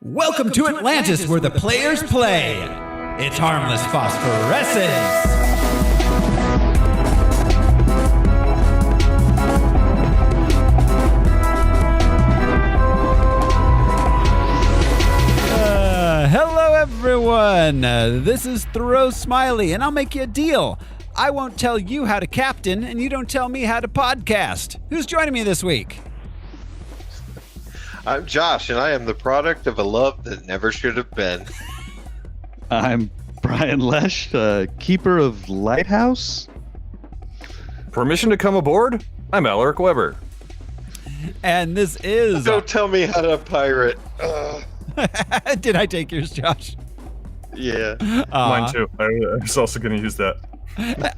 Welcome to Atlantis, where the players play. It's Harmless Phosphorescence. Hello, everyone. This is Thoreau Smiley, and I'll make you a deal. I won't tell you how to captain, and you don't tell me how to podcast. Who's joining me this week? I'm Josh, and I am the product of a love that never should have been. I'm Brian Lesh, keeper of Lighthouse. Permission to come aboard? I'm Alaric Weber. And this is... Don't tell me how to pirate. Did I take yours, Josh? Yeah. Mine too. I was also going to use that.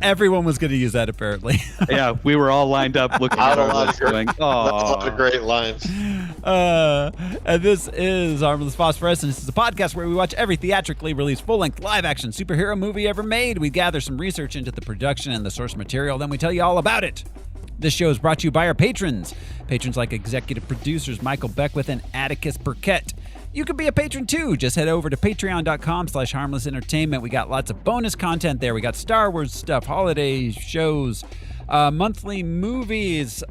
Everyone was going to use that, apparently. Yeah, we were all lined up looking at our list going, a lot of great lines. And this is Harmless Phosphorescence. This is a podcast where we watch every theatrically released full-length live-action superhero movie ever made. We gather some research into the production and the source material, then we tell you all about it. This show is brought to you by our patrons. Patrons like executive producers Michael Beckwith and Atticus Burkett. You could be a patron too. Just head over to patreon.com/harmlessentertainment. We got lots of bonus content there. We got Star Wars stuff, holiday shows, monthly movies.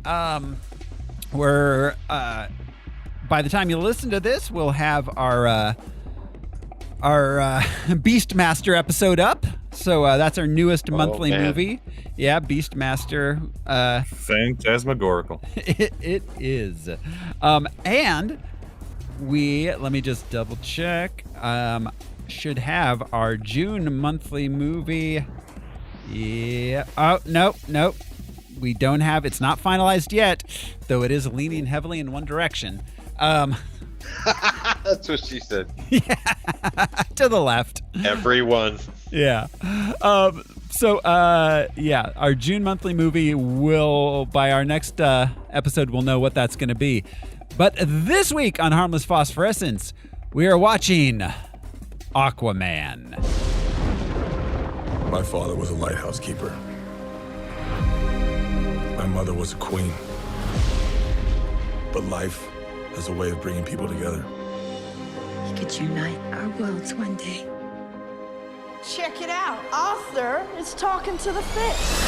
We're by the time you listen to this, we'll have our Beastmaster episode up. So that's our newest monthly movie. Yeah, Beastmaster. Phantasmagorical. It is. And let me just double check. Should have our June monthly movie. Yeah. Oh, nope. We don't have, it's not finalized yet, though it is leaning heavily in one direction. That's what she said. Yeah. To the left. Everyone. Yeah. Our June monthly movie will, by our next episode, we'll know what that's going to be. But this week on Harmless Phosphorescence, we are watching Aquaman. My father was a lighthouse keeper. My mother was a queen. But life has a way of bringing people together. We could unite our worlds one day. Check it out. Arthur is talking to the fish.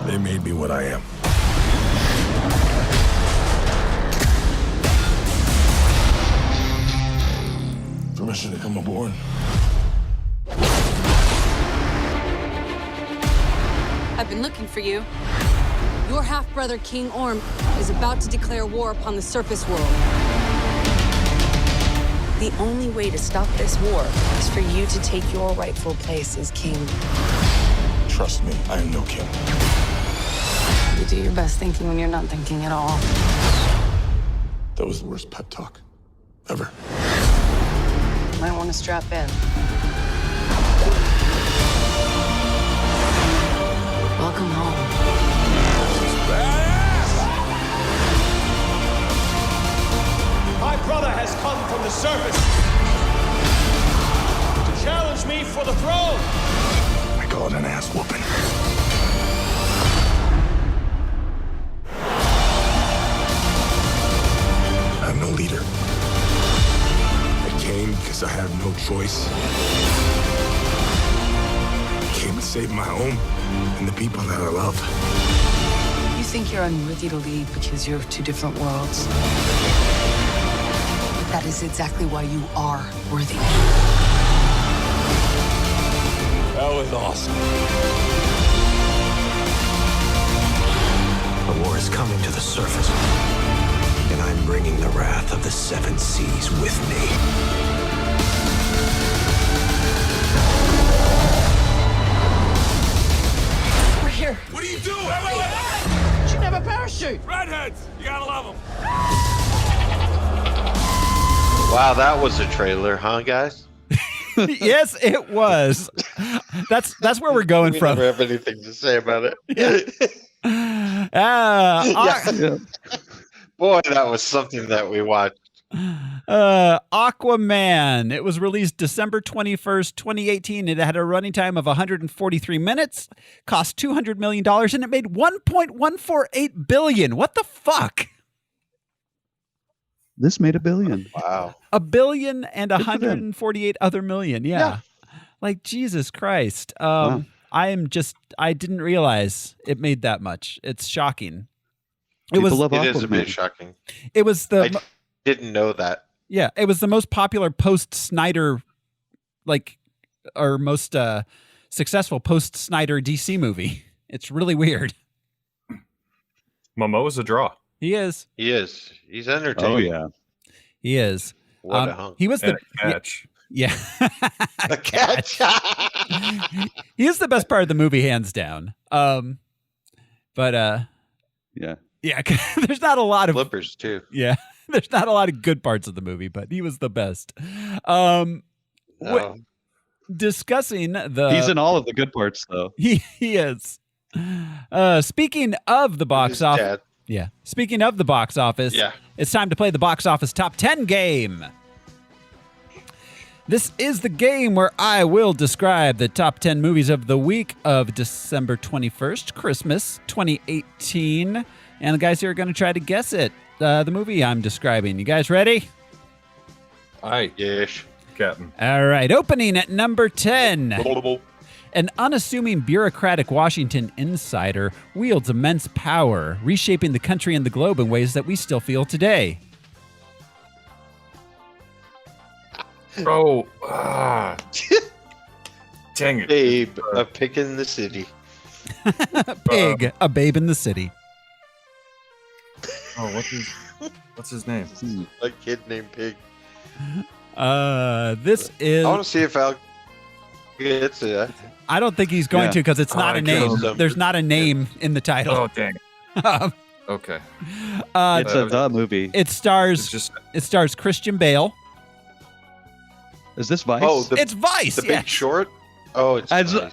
They made me what I am. Permission to come aboard. I've been looking for you. Your half-brother, King Orm, is about to declare war upon the surface world. The only way to stop this war is for you to take your rightful place as king. Trust me, I am no king. You do your best thinking when you're not thinking at all. That was the worst pep talk ever. Might want to strap in. Welcome home. My brother has come from the surface to challenge me for the throne. I call it an ass whooping. I'm no leader. I came because I have no choice. I came to save my home and the people that I love. You think you're unworthy to lead because you're of two different worlds. But that is exactly why you are worthy. That was awesome. The war is coming to the surface, and I'm bringing the wrath of the seven seas with me. We're here. What are you doing? You should have a parachute. Redheads! You gotta love them. Wow, that was a trailer, huh, guys? Yes, it was. That's where we're going We from. never have anything to say about it. Yeah. Boy, that was something that we watched. Aquaman. It was released December 21st, 2018. It had a running time of 143 minutes, cost $200 million, and it made $1.148 billion. What the fuck? This made $1 billion. Wow. $1 billion and Good for them. 148 other million. Yeah. Like, Jesus Christ. Wow. I didn't realize it made that much. It's shocking. People love It is a Aquaman. bit shocking. It was I didn't know that. Yeah, it was the most popular post-Snyder, or most successful post-Snyder DC movie. It's really weird. Momoa's a draw. He is. He is. He's entertaining. Oh, yeah. He is. What a hunk. He was And the a catch. yeah. A catch. He is the best part of the movie, hands down. But Yeah. yeah, there's not a lot of Flippers, too. yeah. There's not a lot of good parts of the movie, but he was the best. No. Discussing the He's in all of the good parts, though. he is. Speaking of the box His office, dad. yeah. Speaking of the box office, Yeah. it's time to play the box office top 10 game. This is the game where I will describe the top 10 movies of the week of December 21st, Christmas 2018. And the guys here are going to try to guess it, the movie I'm describing. You guys ready? Aye, Yes. Captain. All right. Opening at number 10. An unassuming bureaucratic Washington insider wields immense power, reshaping the country and the globe in ways that we still feel today. Oh, dang it. Babe, a pig in the city. Pig, a babe in the city. Oh, what's his name? A kid named Pig. This is. I want to see if Al gets it. I don't think he's going Yeah. to because it's not I a name. killed him. There's not a name in the title. Oh, dang it. Um, Okay. It's a the movie. it stars. It's just It stars Christian Bale. Is this Vice? Oh, It's Vice. the yes, Big Short? Oh, it's As- nice.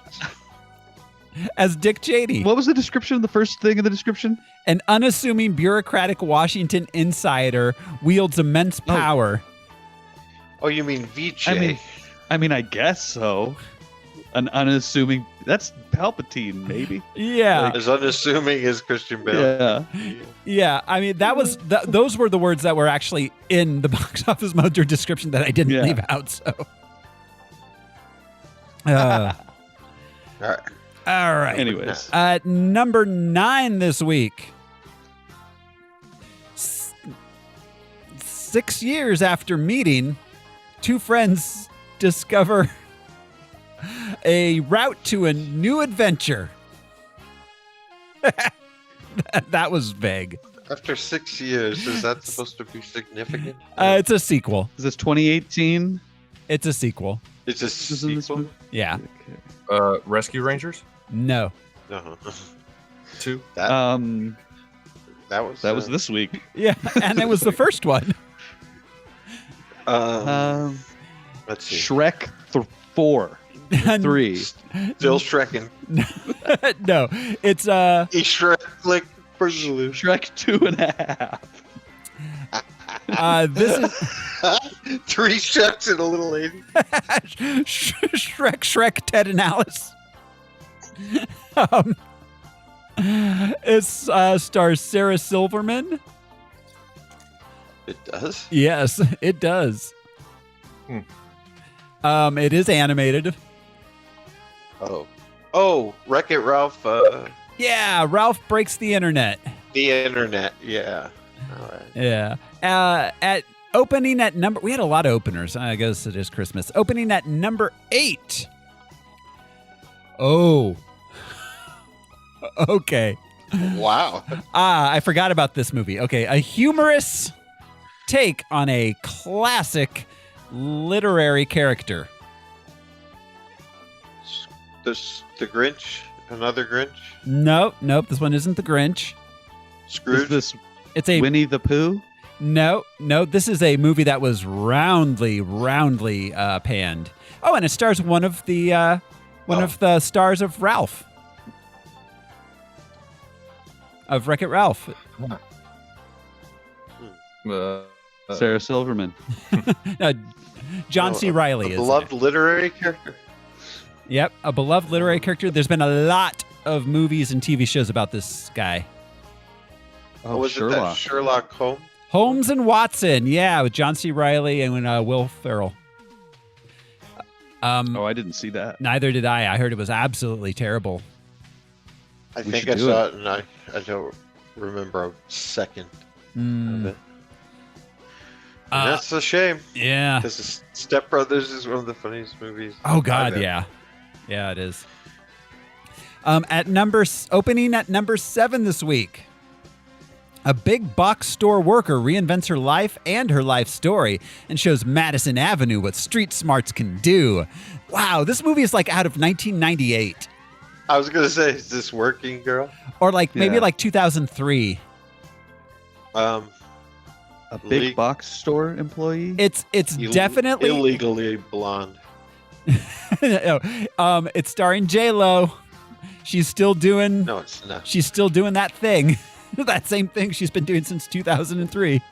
as Dick Cheney. What was the description? The first thing in the description? An unassuming bureaucratic Washington insider wields immense power. Oh, you mean VJ? I mean, I guess so. An unassuming. That's Palpatine, maybe. Yeah. As unassuming as Christian Bale. Yeah. Yeah, I mean that was those were the words that were actually in the box office mojo description that I didn't Yeah. leave out. So, All right. all right. Anyways. At number 9 this week, 6 years after meeting, two friends discover a route to a new adventure. That was vague. After 6 years, is that supposed to be significant? It's a sequel. Is this 2018? It's a sequel. It's a This is in this sequel? movie? Yeah. Rescue Rangers No. Uh-huh. 2. That That was this week. Yeah, and it was the first one. Let's see. Shrek 4. 3. Still Shrekin. No, it's He Shrek like Boogaloo. Shrek 2.5. this is 3 Shreks and a little lady. Shrek, Ted and Alice. It stars Sarah Silverman. It does? Yes, it does. It is animated. Oh, Wreck-It Ralph. Yeah, Ralph breaks the internet. The internet. Yeah. All right. Yeah. At opening at number, we had a lot of openers. I guess it is Christmas. Opening at number 8. Oh. Okay. Wow. I forgot about this movie. Okay, a humorous take on a classic literary character. The Grinch? Another Grinch? Nope, this one isn't the Grinch. Scrooge? Is this It's a Winnie the Pooh? no. This is a movie that was roundly panned. Oh, and it stars one of the stars of Ralph, of Wreck-It Ralph. Sarah Silverman. John C. Reilly a is beloved there. literary character. Yep, a beloved literary character. There's been a lot of movies and TV shows about this guy. Oh, was it that Sherlock Holmes? Holmes and Watson, yeah, with John C. Reilly and Will Ferrell. I didn't see that. Neither did I. I heard it was absolutely terrible. I think I saw it, and I don't remember a second of it. And that's a shame. Yeah. Because Step Brothers is one of the funniest movies. Oh, God, yeah. Yeah, it is. Opening at number 7 this week. A big box store worker reinvents her life and her life story and shows Madison Avenue what street smarts can do. Wow, this movie is like out of 1998. I was going to say, is this Working Girl? Or maybe 2003. A big box store employee? It's definitely illegally blonde. It's starring J-Lo. She's still doing No, it's not. She's still doing that thing. That same thing she's been doing since 2003.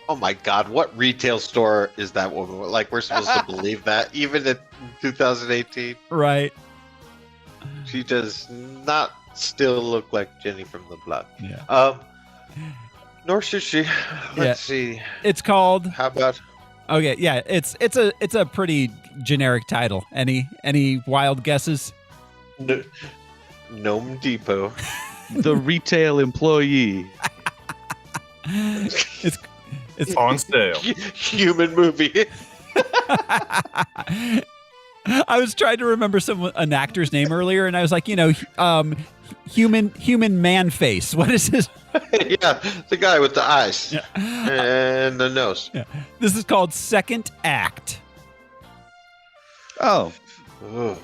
Oh my God, what retail store is that woman? Like, we're supposed to believe that, even in 2018? Right. She does not still look like Jenny from the block. Yeah. Nor should she. Let's see. It's called. How about? Okay, yeah. It's a pretty generic title. Any wild guesses? Gnome Depot. The retail employee. It's on sale. Human movie. I was trying to remember an actor's name earlier, and I was like, human man face. What is his? Yeah, the guy with the eyes and the nose. Yeah. This is called Second Act. Oh.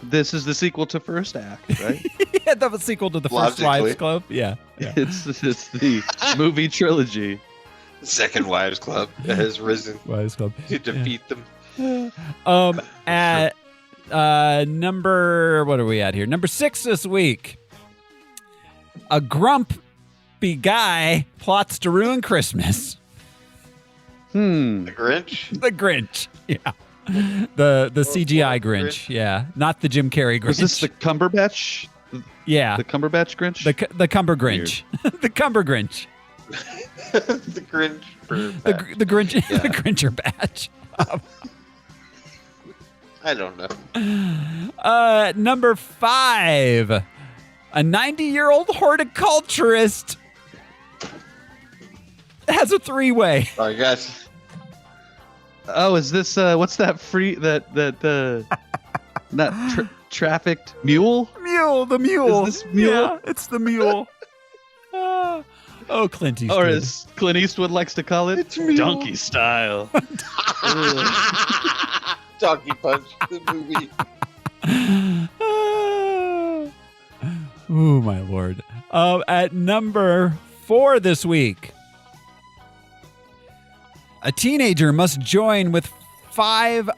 This is the sequel to First Act, right? Yeah, that was a sequel to the First Wives Club. Yeah. It's the movie trilogy. Second Wives Club has risen. Wives Club. To defeat them. At what are we at here? Number 6 this week. A grumpy guy plots to ruin Christmas. The Grinch? The Grinch. Yeah. The CGI Grinch. Yeah. Not the Jim Carrey Grinch. Was this the Cumberbatch? Yeah. The Cumberbatch Grinch? The Cumber Grinch. The Cumber Grinch. The Grinch. The Grinch. Yeah. The Grincher batch. I don't know. Number 5. A 90-year-old horticulturist has a 3-way. I guess. Oh, is this what's that trafficked mule? The mule. Is this mule? Yeah, it's the mule. Clint Eastwood. Or as Clint Eastwood likes to call it, donkey style. Donkey Punch, the movie. Oh, my Lord. At number 4 this week. A teenager must join with 5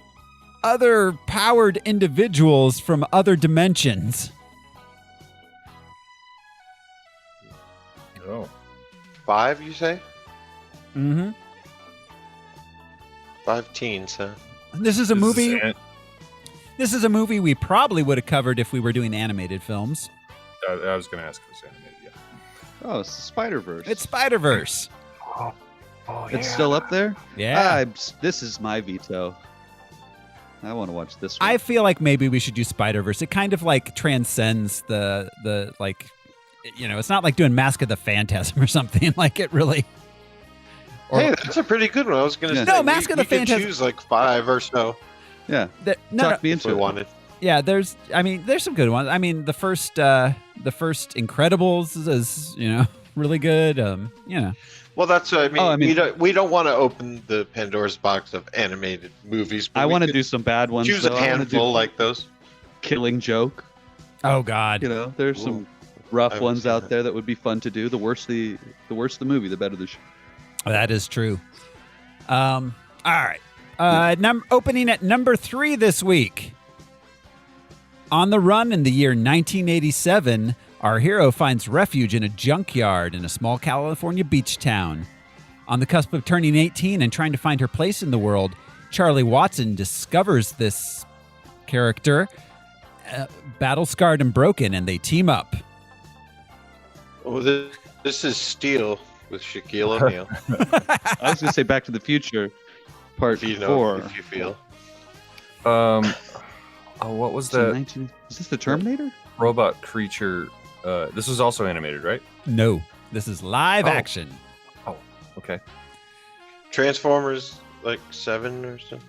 other powered individuals from other dimensions. Oh. 5, you say? Mm-hmm. 5 teens, huh? This is a movie. This is a movie we probably would have covered if we were doing animated films. I was going to ask if it's animated, yeah. Oh, it's Spider-Verse. It's Spider-Verse. Oh, yeah. It's still up there? Yeah. This is my veto. I want to watch this one. I feel like maybe we should do Spider-Verse. It kind of like transcends the like, it's not like doing Mask of the Phantasm or something. Like it really. Hey, that's a pretty good one. I was going to say. No, Mask of the Phantasm. Phantasm. Choose like 5 or so. Yeah. Talk me into it. We wanted. Yeah, there's some good ones. I mean, the first Incredibles is really good. Well, that's what I mean. We don't want to open the Pandora's box of animated movies. But I want to do some bad ones. Choose a handful like those. Killing Joke. Oh God. There's some rough ones out there that would be fun to do. The worse the movie, the better the show. That is true. All right. Opening at number 3 this week. On the run in the year 1987, our hero finds refuge in a junkyard in a small California beach town. On the cusp of turning 18 and trying to find her place in the world, Charlie Watson discovers this character, battle-scarred and broken, and they team up. Oh, this is Steel with Shaquille O'Neal. I was going to say Back to the Future, Part 4. If you feel. What was that? Is this the Terminator? Robot creature. This was also animated, right? No, this is live action. Oh, okay. Transformers, like 7 or something.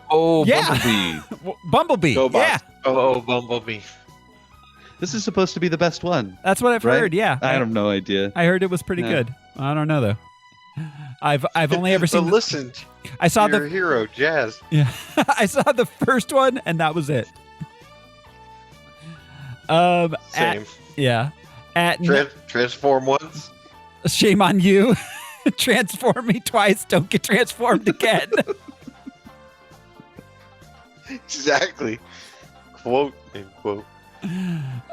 Oh, yeah. Bumblebee. Go yeah. Oh, Bumblebee. This is supposed to be the best one. That's what I've heard. Yeah. I have no idea. I heard it was pretty good. I don't know though. I've only ever seen. Listen. I saw your hero, Jazz. Yeah. I saw the first one, and that was it. Same. Transform once. Shame on you. Transform me twice. Don't get transformed again. Exactly. Quote and quote.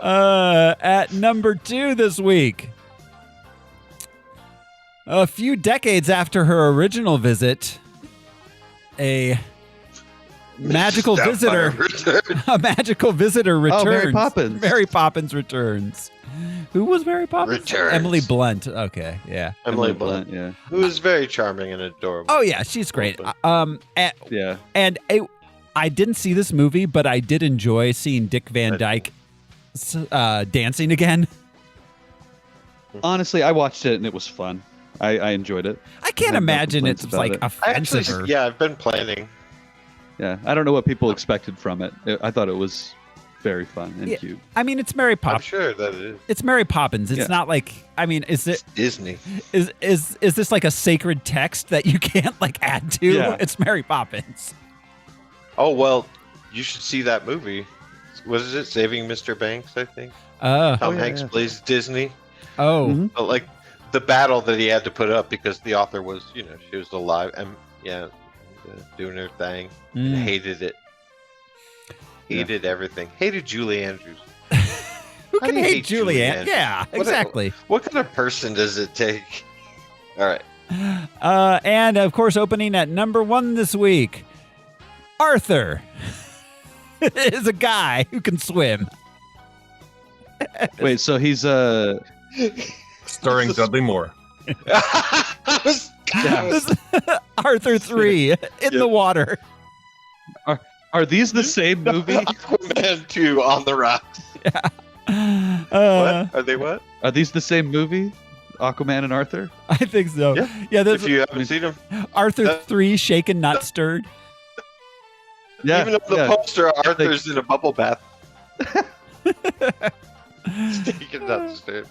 At number 2 this week. A few decades after her original visit, a magical visitor returns. Oh, Mary Poppins. Mary Poppins returns. Who was Mary Poppins? Returns. Emily Blunt. Okay, yeah. Emily Blunt, yeah. Who is very charming and adorable. Oh yeah, she's great. Yeah. And I didn't see this movie, but I did enjoy seeing Dick Van Dyke dancing again. Honestly, I watched it and it was fun. I enjoyed it. I can't imagine it's like offensive. I've been planning. Yeah, I don't know what people expected from it. I thought it was very fun and cute. I mean, it's Mary Poppins. I'm sure that it is. It's Mary Poppins. It's not like, I mean, is it Disney? Is this like a sacred text that you can't like add to? Yeah. It's Mary Poppins. Oh well, you should see that movie. Was it Saving Mr. Banks? I think. Tom Hanks plays Disney. Oh, But like the battle that he had to put up because the author was, she was alive and doing her thing. And hated it. Hated everything. Hated Julie Andrews. Who can hate Julie Andrews? Yeah, exactly. What kind of person does it take? All right. And of course, opening at number 1 this week, Arthur is a guy who can swim. Wait, so he's starring Dudley Moore. Arthur 3 in the water. Are these the same movie? Aquaman 2 on the rocks. Yeah. What? Are they what? Are these the same movie? Aquaman and Arthur? I think so. Yeah. If you haven't seen them, Arthur 3, shaken not stirred. Yeah. Even up the poster, Arthur's in a bubble bath. Shaken not stirred.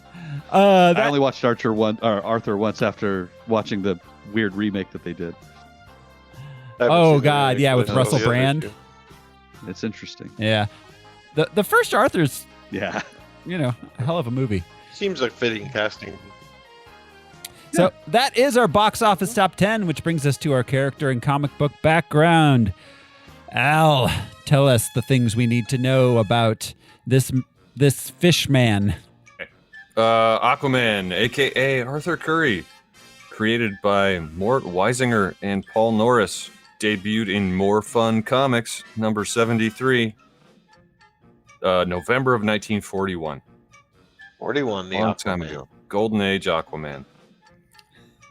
I only watched Arthur once after watching the weird remake that they did. Oh God, yeah, with Russell Brand. It's interesting. Yeah, the first Arthur's a hell of a movie. Seems like fitting casting. So that is our box office top 10, which brings us to our character and comic book background. Al, tell us the things we need to know about this fish man. Aquaman, a.k.a. Arthur Curry, created by Mort Weisinger and Paul Norris, debuted in More Fun Comics, number 73, November of 1941. 41, the long time ago. Golden Age Aquaman.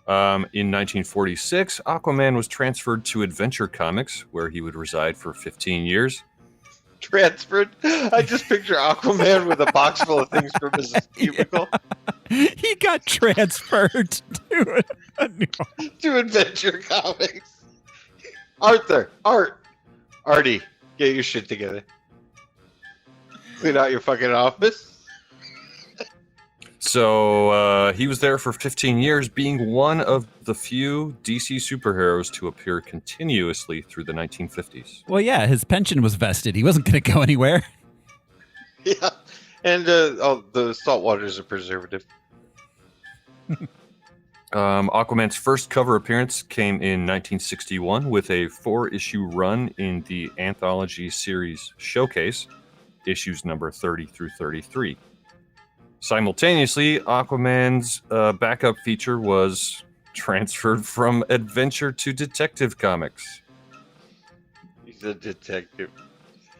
In 1946, Aquaman was transferred to Adventure Comics, where he would reside for 15 years. Transferred? I just picture Aquaman with a box full of things from his cubicle. He got transferred to Adventure Comics. Artie, get your shit together. Clean out your fucking office. So he was there for 15 years, being one of the few DC superheroes to appear continuously through the 1950s. Well, yeah, his pension was vested. He wasn't going to go anywhere. Yeah, and the salt water is a preservative. Aquaman's first cover appearance came in 1961 with a 4-issue run in the anthology series Showcase, issues number 30 through 33. Simultaneously, Aquaman's backup feature was transferred from adventure to Detective Comics. He's a detective.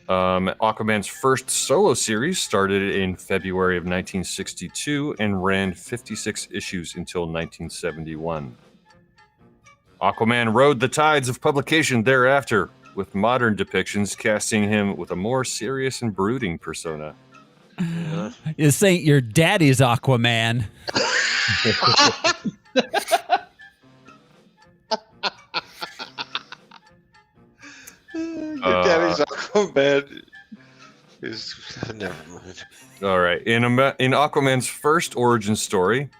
Aquaman's first solo series started in February of 1962 and ran 56 issues until 1971. Aquaman rode the tides of publication thereafter, with modern depictions casting him with a more serious and brooding persona. Yeah. This ain't your daddy's Aquaman. Your daddy's Aquaman is never mind. All right. In Aquaman's first origin story,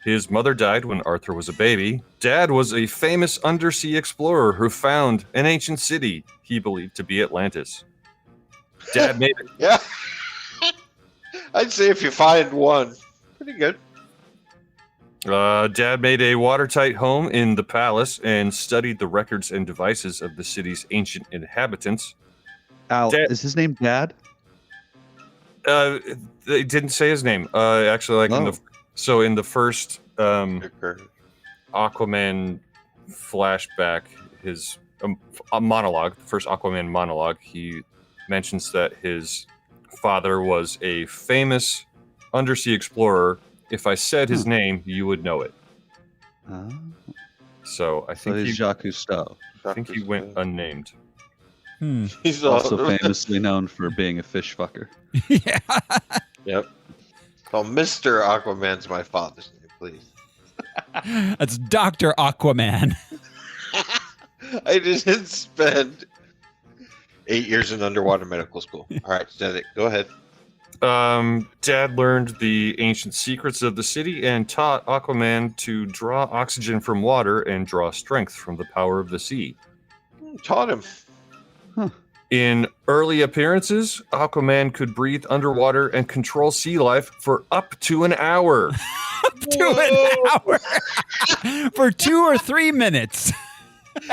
his mother died when Arthur was a baby. Dad was a famous undersea explorer who found an ancient city he believed to be Atlantis. Dad made it. Yeah. I'd say if you find one, pretty good. Dad made a watertight home in the palace and studied the records and devices of the city's ancient inhabitants. Al, Dad- is his name Dad? They didn't say his name. Actually, in the first Aquaman flashback, his a monologue, the first Aquaman monologue, he mentions that his father was a famous undersea explorer. If I said his name, you would know it. So I think he's Jacques Cousteau. I think he went unnamed. He's Also famously known for being a fish fucker. Yeah. Yep. Oh, Mr. Aquaman's my father's name, please. That's Dr. Aquaman. I didn't spend 8 years in underwater medical school. All right, Zedek, go ahead. Dad learned the ancient secrets of the city and taught Aquaman to draw oxygen from water and draw strength from the power of the sea. Taught him. In early appearances, Aquaman could breathe underwater and control sea life for up to an hour. An hour. For 2 or 3 minutes.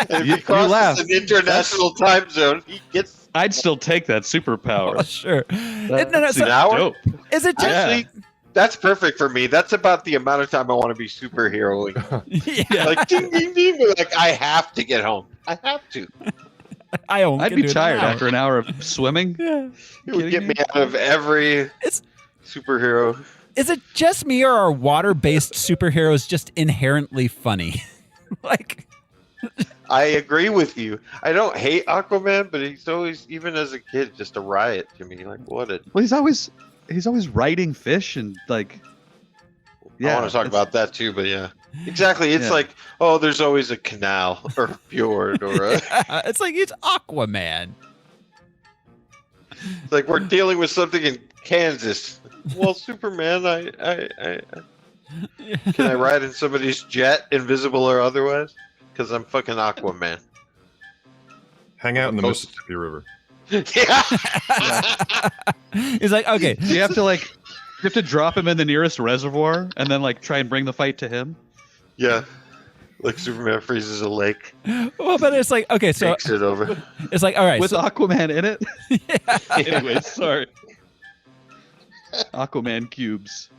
And You because laugh. it's an international time zone, he gets I'd still take that superpower. Oh, sure. That's an hour? dope. Is it just... Actually, that's perfect for me. That's about the amount of time I want to be superheroing. Yeah. Like, ding, ding, ding. Like, I have to get home. I have to. I'd be tired after an hour of swimming. Yeah. It would get me out of every superhero. Is it just me, or are water-based superheroes just inherently funny? Like... I agree with you. I don't hate Aquaman, but he's always, even as a kid, just a riot to me. Like, what a... Well, he's always riding fish and like. I want to talk about that too, but yeah. Exactly. It's like, oh, there's always a canal or a fjord or a... It's like it's Aquaman. It's like we're dealing with something in Kansas. Well, Superman, can I ride in somebody's jet, invisible or otherwise? Because I'm fucking Aquaman. Hang out in the Mississippi River. Yeah. He's like, okay. Do you have to drop him in the nearest reservoir and then like try and bring the fight to him? Yeah. Like Superman freezes a lake. Well, but it's like, okay, so takes it over. It's like, all right, with Aquaman in it. Yeah. Anyways, sorry. Aquaman cubes.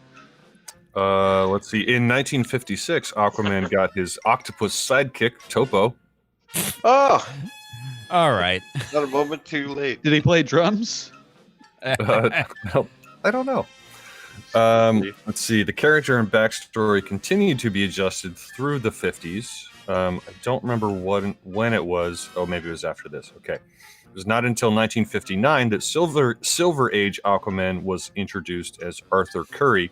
Let's see. In 1956, Aquaman got his octopus sidekick, Topo. Oh, all right. not a moment too late. Did he play drums? No, I don't know. Let's see. The character and backstory continued to be adjusted through the 50s. I don't remember when it was. Oh, maybe it was after this. Okay. It was not until 1959 that Silver Age Aquaman was introduced as Arthur Curry,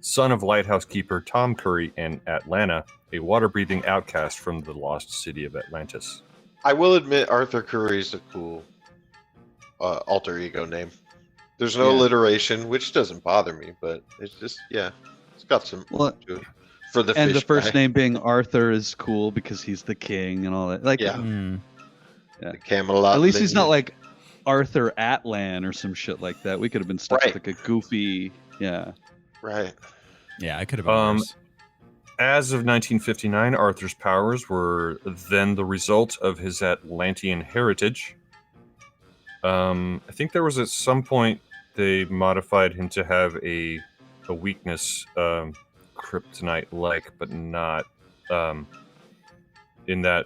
son of lighthouse keeper Tom Curry in Atlanta, a water-breathing outcast from the lost city of Atlantis. I will admit Arthur Curry's a cool alter ego name. There's no alliteration, which doesn't bother me, but it's just, it's got some to it. For the and fish the first guy. name being Arthur is cool because he's the king and all that. Like, The Camelot. At least he's not lineage. like Arthur Atlan or some shit like that. We could have been stuck with like a goofy, Right. Yeah, I could have been worse. As of 1959, Arthur's powers were then the result of his Atlantean heritage. I think there was at some point they modified him to have a weakness, kryptonite-like, but not in that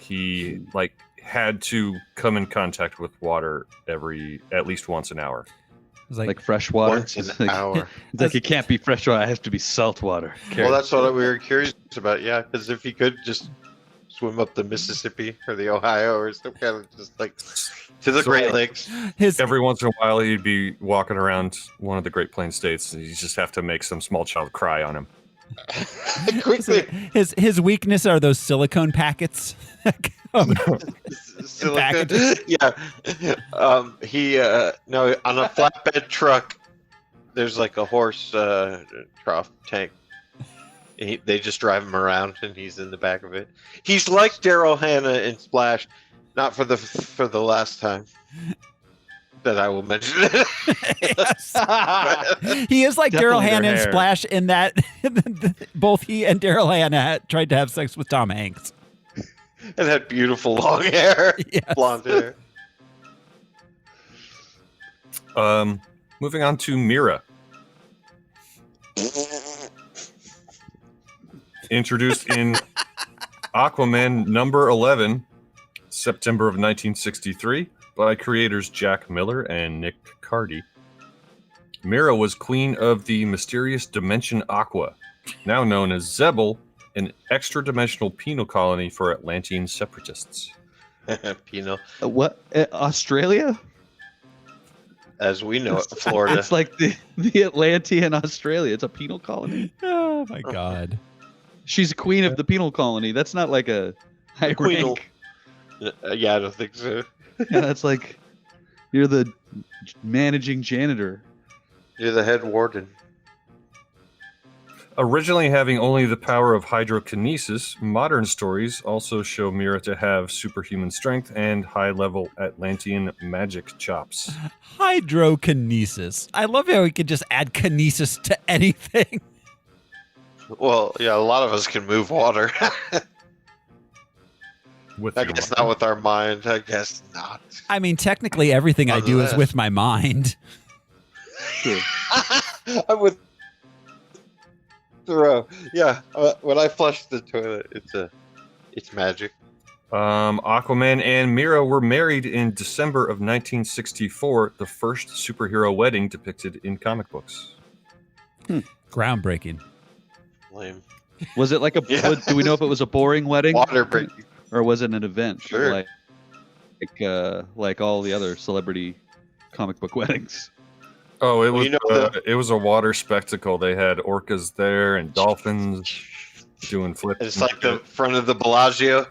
he had to come in contact with water at least once an hour. It's like fresh water. Once an hour. It's like it can't be fresh water. It has to be salt water. Well, that's what we were curious about. Yeah, because if he could just swim up the Mississippi or the Ohio or some kind of just like to the Great Lakes. Every once in a while, he'd be walking around one of the Great Plains states, and you just have to make some small child cry on him. Quickly. His weakness are those silicone packets. Silicone. Yeah. He no, on a flatbed truck, there's like a horse trough tank. They just drive him around, and he's in the back of it. He's like Daryl Hannah in Splash, not for the last time that I will mention it. He is like Daryl Definitely Hannah their in hair. Splash in that both he and Daryl Hannah tried to have sex with Tom Hanks. And had beautiful long hair, Yes. blonde hair. Moving on to Mira. Introduced in Aquaman number 11, September of 1963, by creators Jack Miller and Nick Cardy. Mira was queen of the mysterious dimension Aqua, now known as Zebel, an extra-dimensional penal colony for Atlantean separatists. Penal. What? Australia? As we know it, Florida. It's like the Atlantean Australia. It's a penal colony. Oh my God. She's a queen of the penal colony. That's not like a high Queenal. rank. Yeah, I don't think so. Yeah, that's like you're the managing janitor. You're the head warden. Originally having only the power of hydrokinesis, modern stories also show Mira to have superhuman strength and high-level Atlantean magic chops. Hydrokinesis. I love how he could just add kinesis to anything. Well, yeah, a lot of us can move water. With I your guess mind. not with our mind. I guess not. I mean, technically everything I Other do than is that. with my mind. Sure. I'm with Thoreau. Yeah, when I flush the toilet, it's magic. Aquaman and Mira were married in December of 1964, the first superhero wedding depicted in comic books. Groundbreaking. Lame. Was it like a? Yeah. Do we know if it was a boring wedding, Water breaking. or was it an event? Sure. Like all the other celebrity comic book weddings. Oh, it Well, was you know it was a water spectacle. They had orcas there and dolphins doing flips. It's and like the shit. front of the Bellagio.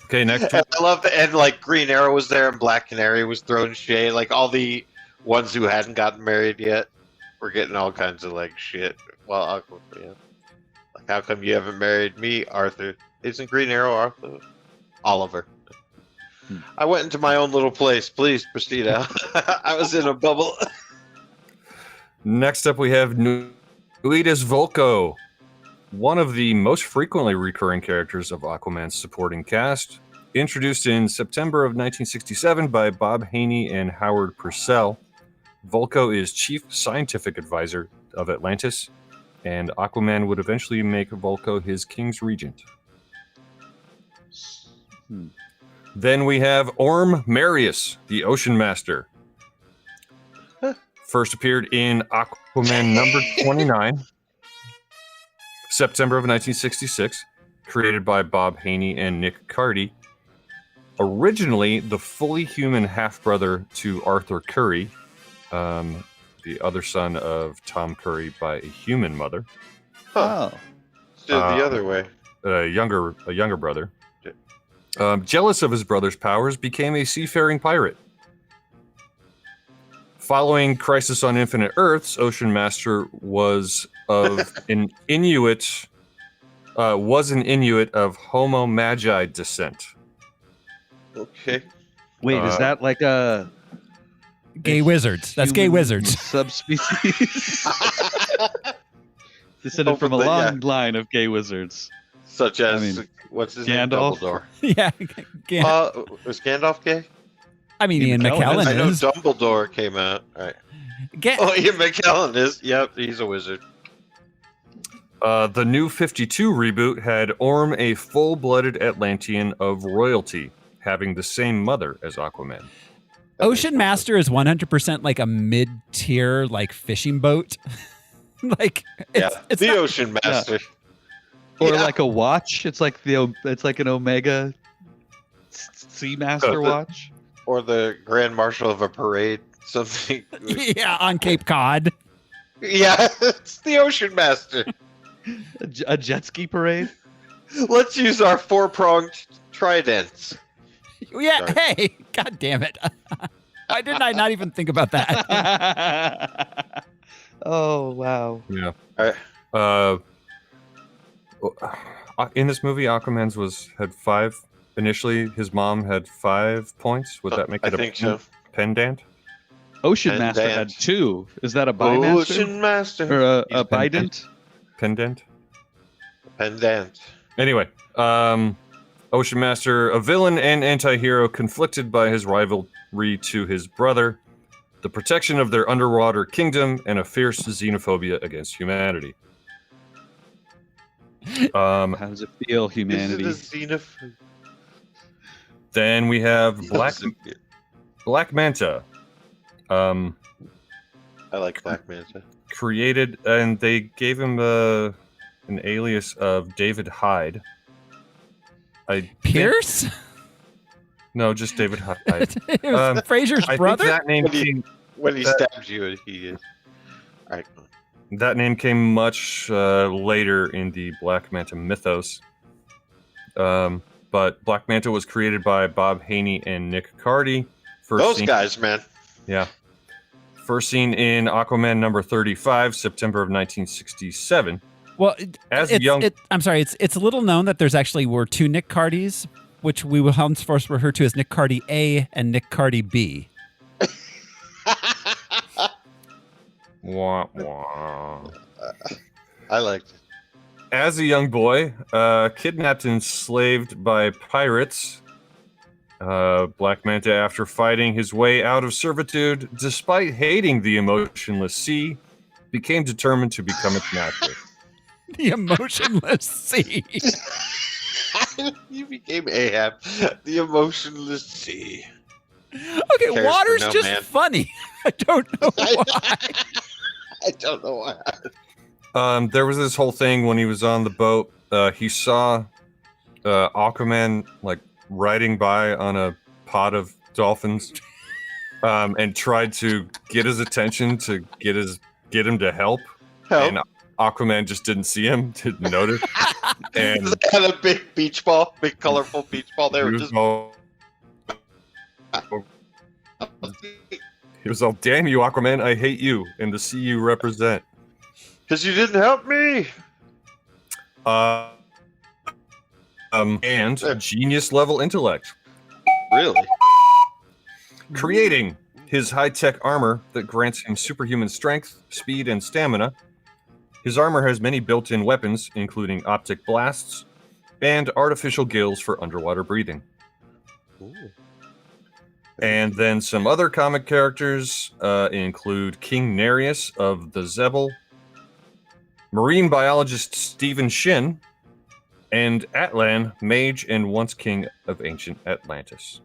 Okay, next. And I love the end. Like Green Arrow was there, and Black Canary was throwing shade. Like all the ones who hadn't gotten married yet were getting all kinds of like shit. Well, yeah. Like, how come you haven't married me, Arthur? Isn't Green Arrow Arthur? Oliver. I went into my own little place. Please proceed out. I was in a bubble. Next up, we have Nuitas Volko, one of the most frequently recurring characters of Aquaman's supporting cast. Introduced in September of 1967 by Bob Haney and Howard Purcell, Volko is chief scientific advisor of Atlantis, and Aquaman would eventually make Volko his king's regent. Then we have Orm Marius, the Ocean Master. First appeared in Aquaman number 29, September of 1966, created by Bob Haney and Nick Cardy. Originally the fully human half-brother to Arthur Curry, the other son of Tom Curry by a human mother. Huh. Still the other way. A younger brother. Jealous of his brother's powers, became a seafaring pirate. Following Crisis on Infinite Earths, Ocean Master was an Inuit of Homo Magi descent. Okay. Wait, is that like a Gay wizards. That's gay human wizards. subspecies? Descended from a Hopefully, long line of gay wizards. Such as, I mean, what's his Gandalf? name? Dumbledore. Yeah. Was Gandalf gay? I mean, Ian McKellen I know is. Dumbledore came out. Right. Ga- Oh, Ian McKellen is. Yep, he's a wizard. The new 52 reboot had Orm a full-blooded Atlantean of royalty, having the same mother as Aquaman. Ocean Master is 100% like a mid-tier like fishing boat. Like it's the not, Ocean Master. Or like a watch. It's like an Omega Seamaster watch. Or the Grand Marshal of a parade. Something. Yeah, on Cape Cod. Yeah, it's the Ocean Master. A jet ski parade. Let's use our 4-pronged tridents. Yeah, Sorry. hey, god damn it. Why didn't I not even think about that? Oh, wow. Yeah. All right. In this movie, Aquaman's had 5. Initially, his mom had 5 points. Would that make it so. pendant? Ocean Master had 2. Is that a bimaster? Ocean Master. Or a bident? Pendant? Pendant. Anyway, Ocean Master, a villain and anti-hero conflicted by his rivalry to his brother, the protection of their underwater kingdom, and a fierce xenophobia against humanity. How does it feel, humanity? Is it a Then we have Black Manta. I like Black Manta. Created, and they gave him an alias of David Hyde. Pierce? No, just David Hyde. It was Fraser's brother? That name when he stabs you, he is. All right. That name came much later in the Black Manta mythos. But Black Manta was created by Bob Haney and Nick Cardy. Those guys, man. Yeah. First seen in Aquaman number 35, September of 1967. Well, I'm sorry. It's a little known that there's actually were 2 Nick Cardys, which we will henceforth refer to as Nick Cardy A and Nick Cardy B. Wah, wah. I liked it. As a young boy, kidnapped and enslaved by pirates, Black Manta, after fighting his way out of servitude, despite hating the emotionless sea, became determined to become its master. The emotionless sea. You became Ahab, the emotionless sea. Okay, water's just funny. I don't know why. I don't know why. There was this whole thing when he was on the boat. He saw Aquaman like riding by on a pod of dolphins, and tried to get his attention to get him to help. And Aquaman just didn't see him, didn't notice. And they had a big beach ball, big colorful beach ball. They were just. He was all, "Damn you, Aquaman! I hate you and the sea you represent." Because you didn't help me. And genius level intellect. Really? Creating his high-tech armor that grants him superhuman strength, speed, and stamina. His armor has many built-in weapons, including optic blasts and artificial gills for underwater breathing. Ooh. And then some other comic characters include King Nereus of the Zebel, marine biologist Stephen Shin, and Atlan, mage and once king of ancient Atlantis.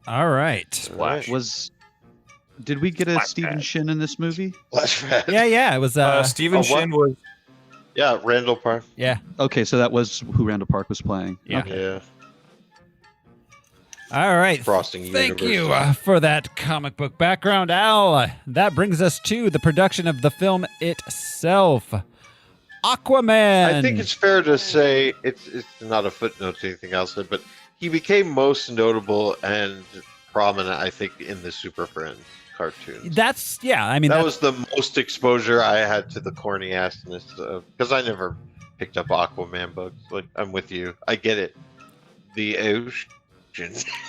All right. Splash. Did we get a Black Stephen Pad. Shin in this movie? Yeah. It was Stephen Shin was. Yeah, Randall Park. Yeah. Okay, so that was who Randall Park was playing. Yeah. Okay. Yeah. All right. Frosting Thank Universe. you for that comic book background, Al. That brings us to the production of the film itself. Aquaman. I think it's fair to say it's not a footnote to anything else, but he became most notable and prominent, I think, in the Super Friends cartoons. That was the most exposure I had to the corny assness because I never picked up Aquaman books. Like, I'm with you. I get it. The ocean.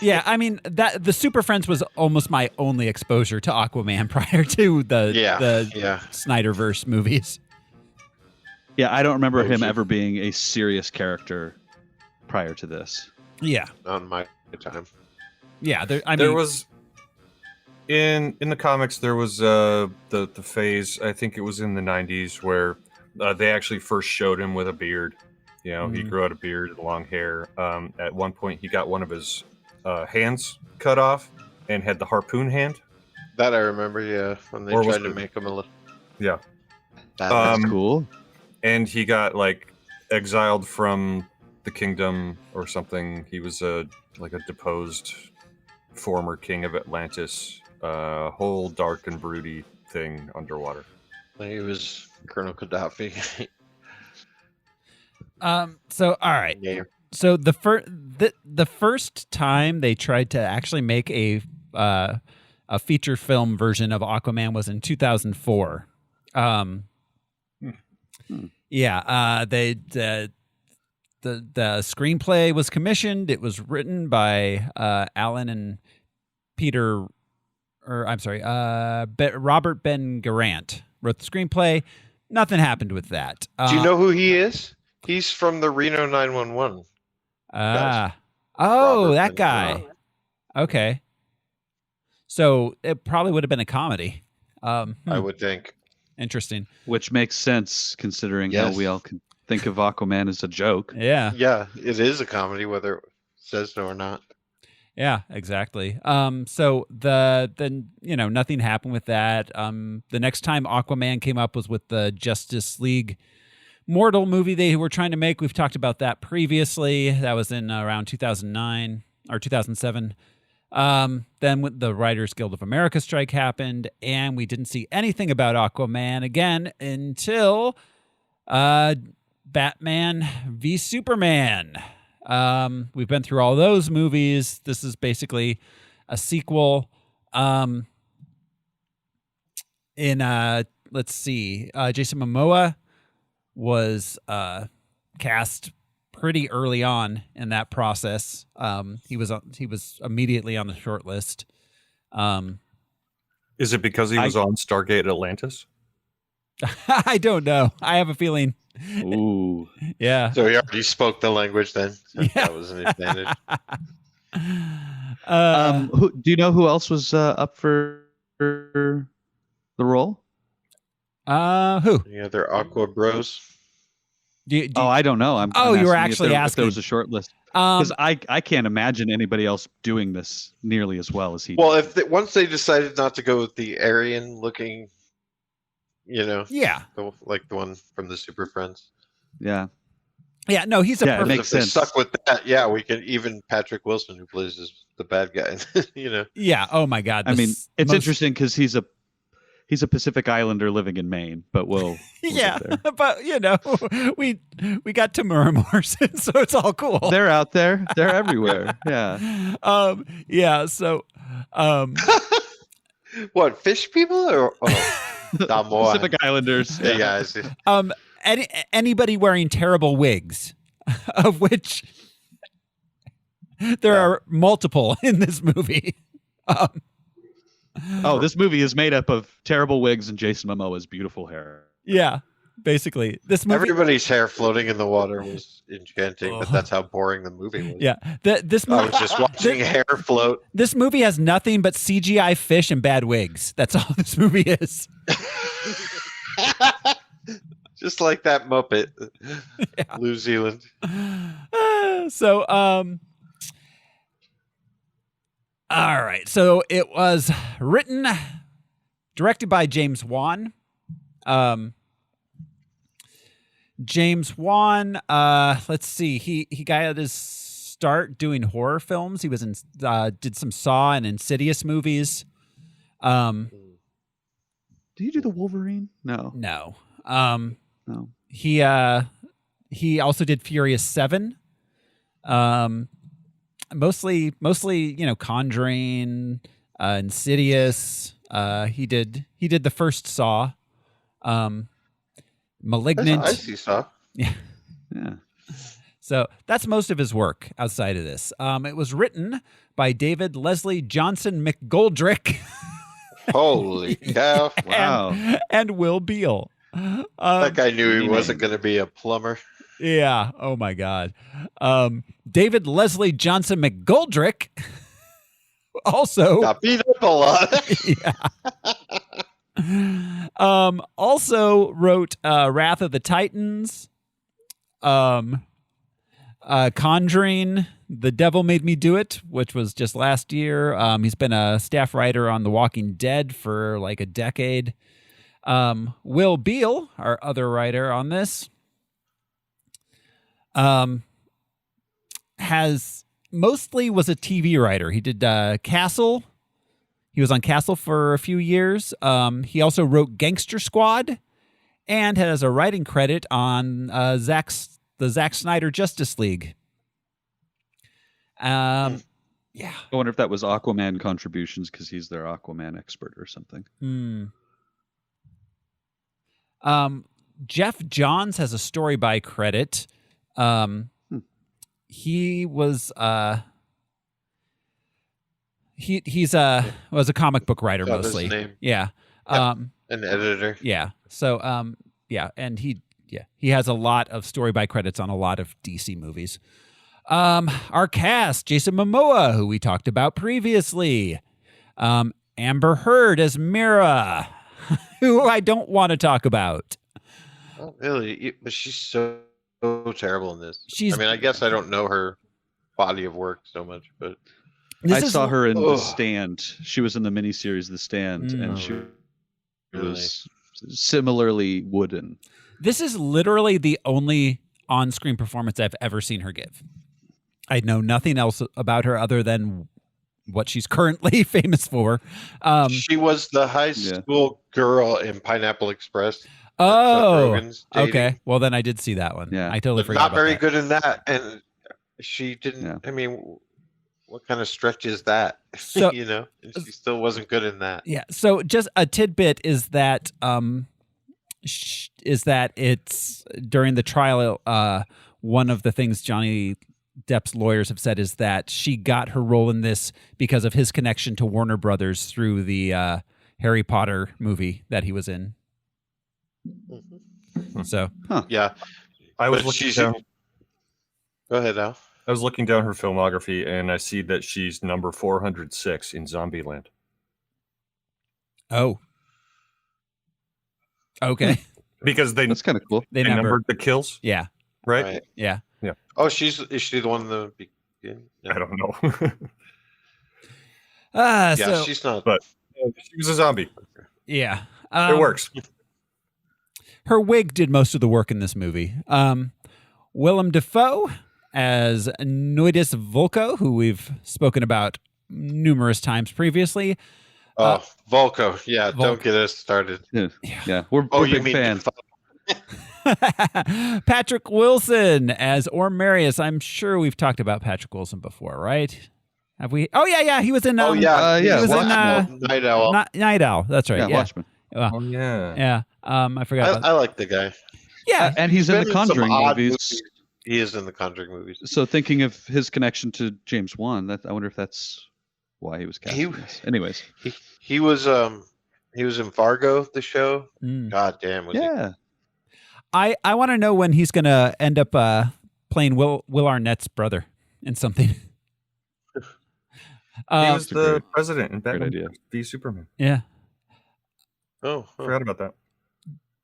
Yeah, I mean that the Super Friends was almost my only exposure to Aquaman prior to the Snyderverse movies. Yeah, I don't remember him ever being a serious character prior to this. Yeah, on my time. Yeah, there In the comics, there was the phase. I think it was in the '90s where they actually first showed him with a beard. You know, he grew out a beard and long hair. At one point, he got one of his hands cut off and had the harpoon hand. That I remember, yeah, when they tried to make him a little. Yeah, that's cool. And he got like exiled from the kingdom or something. He was like a deposed former king of Atlantis. Whole dark and broody thing underwater. He was Colonel Gaddafi. So all right. Yeah. So the first time they tried to actually make a feature film version of Aquaman was in 2004. Yeah. The screenplay was commissioned. It was written by Alan and Peter. Robert Ben Garant wrote the screenplay. Nothing happened with that. Do you know who he is? He's from the Reno 911. That guy. Okay. So it probably would have been a comedy. I would think. Interesting. Which makes sense considering how we all can think of Aquaman as a joke. Yeah. Yeah, it is a comedy, whether it says so or not. Yeah, exactly. So then nothing happened with that. The next time Aquaman came up was with the Justice League Mortal movie they were trying to make. We've talked about that previously. That was in around 2009 or 2007. Then with the Writers Guild of America strike happened, and we didn't see anything about Aquaman again until Batman v Superman. We've been through all those movies. This is basically a sequel. Let's see. Jason Momoa was cast pretty early on in that process. He was immediately on the short list. Is it because he was on Stargate Atlantis? I don't know. I have a feeling. Ooh. Yeah. So he already spoke the language then. So that was an advantage. Do you know who else was up for the role? Who? Any other Aqua Bros? I don't know. You were actually asking. If there was a short list. Because I can't imagine anybody else doing this nearly as well as he did. Well, once they decided not to go with the Aryan looking, yeah, like the one from the Super Friends. Yeah. Yeah, no, he's a perfect. It makes If they sense. stuck with that, yeah, we can even Patrick Wilson, who plays the bad guy, Yeah. Oh my God. I mean, it's interesting because he's a Pacific Islander living in Maine, but we'll yeah, but we got Tamura Morrison, so it's all cool. They're out there. They're everywhere. Yeah. Yeah. So, what, fish people or Pacific Islanders? Hey guys. Anybody wearing terrible wigs, of which there are multiple in this movie. This movie is made up of terrible wigs and Jason Momoa's beautiful hair. Yeah, basically. This movie, everybody's hair floating in the water was enchanting, but that's how boring the movie was. Yeah, this movie. I was just watching hair float. This movie has nothing but CGI fish and bad wigs. That's all this movie is. Just like that Muppet, Yeah. New Zealand. All right. So it was written, directed by James Wan. James Wan, let's see. He got his start doing horror films. He was in did some Saw and Insidious movies. Did he do the Wolverine? No. No. No. He also did Furious 7. Mostly, Conjuring, Insidious. He did the first Saw. Malignant. I see Saw. Yeah. Yeah. So that's most of his work outside of this. It was written by David Leslie Johnson McGoldrick. Holy cow. Wow. And Will Beal. That guy knew he wasn't going to be a plumber. Yeah. Oh my God. David Leslie Johnson McGoldrick Also, got beat up a lot. Also wrote Wrath of the Titans, Conjuring, The Devil Made Me Do It, which was just last year. He's been a staff writer on The Walking Dead for like a decade. Will Beal, our other writer on this, mostly was a TV writer. He did Castle. He was on Castle for a few years. He also wrote Gangster Squad and has a writing credit on the Zack Snyder Justice League. Yeah. I wonder if that was Aquaman contributions because he's their Aquaman expert or something. Jeff Johns has a story by credit. He was was a comic book writer mostly. His name. Yeah. An editor. Yeah. So and he has a lot of story by credits on a lot of DC movies. Our cast: Jason Momoa, who we talked about previously. Amber Heard as Mira, who I don't want to talk about. Oh, really? But she's so terrible in this. I mean, I guess I don't know her body of work so much, but I saw her in The Stand. She was in the miniseries The Stand, and she was similarly wooden. This is literally the only on-screen performance I've ever seen her give. I know nothing else about her other than what she's currently famous for. She was the high school girl in Pineapple Express. Oh, okay. Well, then I did see that one. Yeah, I totally forgot. Not about very that. good in that, and she didn't. Yeah. I mean, what kind of stretch is that? So, and she still wasn't good in that. Yeah. So, just a tidbit is that it's during the trial. One of the things Johnny Depp's lawyers have said is that she got her role in this because of his connection to Warner Brothers through the Harry Potter movie that he was in. So, yeah, I was looking down. Go ahead, Al. I was looking down her filmography, and I see that she's number 406 in Zombieland. Oh, okay. Because that's kind of cool. They numbered the kills. Yeah. Right. Yeah. Yeah. Oh, is she the one in the beginning? No. I don't know. So she's not. But she was a zombie. Yeah. It works. Her wig did most of the work in this movie. Willem Dafoe as Noidus Volko, who we've spoken about numerous times previously. Volko. Yeah, don't get us started. Yeah. We're big fans. Patrick Wilson as Orm Marius. I'm sure we've talked about Patrick Wilson before, right? Have we? Oh, yeah. He was in. He was in Night Owl. Night Owl. That's right. Yeah. Watchmen. Oh, yeah. Yeah. I forgot. I like the guy. Yeah. And he's in the Conjuring movies. He is in the Conjuring movies. So thinking of his connection to James Wan, I wonder if that's why he was cast. Anyways, he was in Fargo, the show. God damn, was he? I want to know when he's going to end up playing Will Arnett's brother in something. He was the president in Batman v Superman. Yeah. Oh, forgot about that.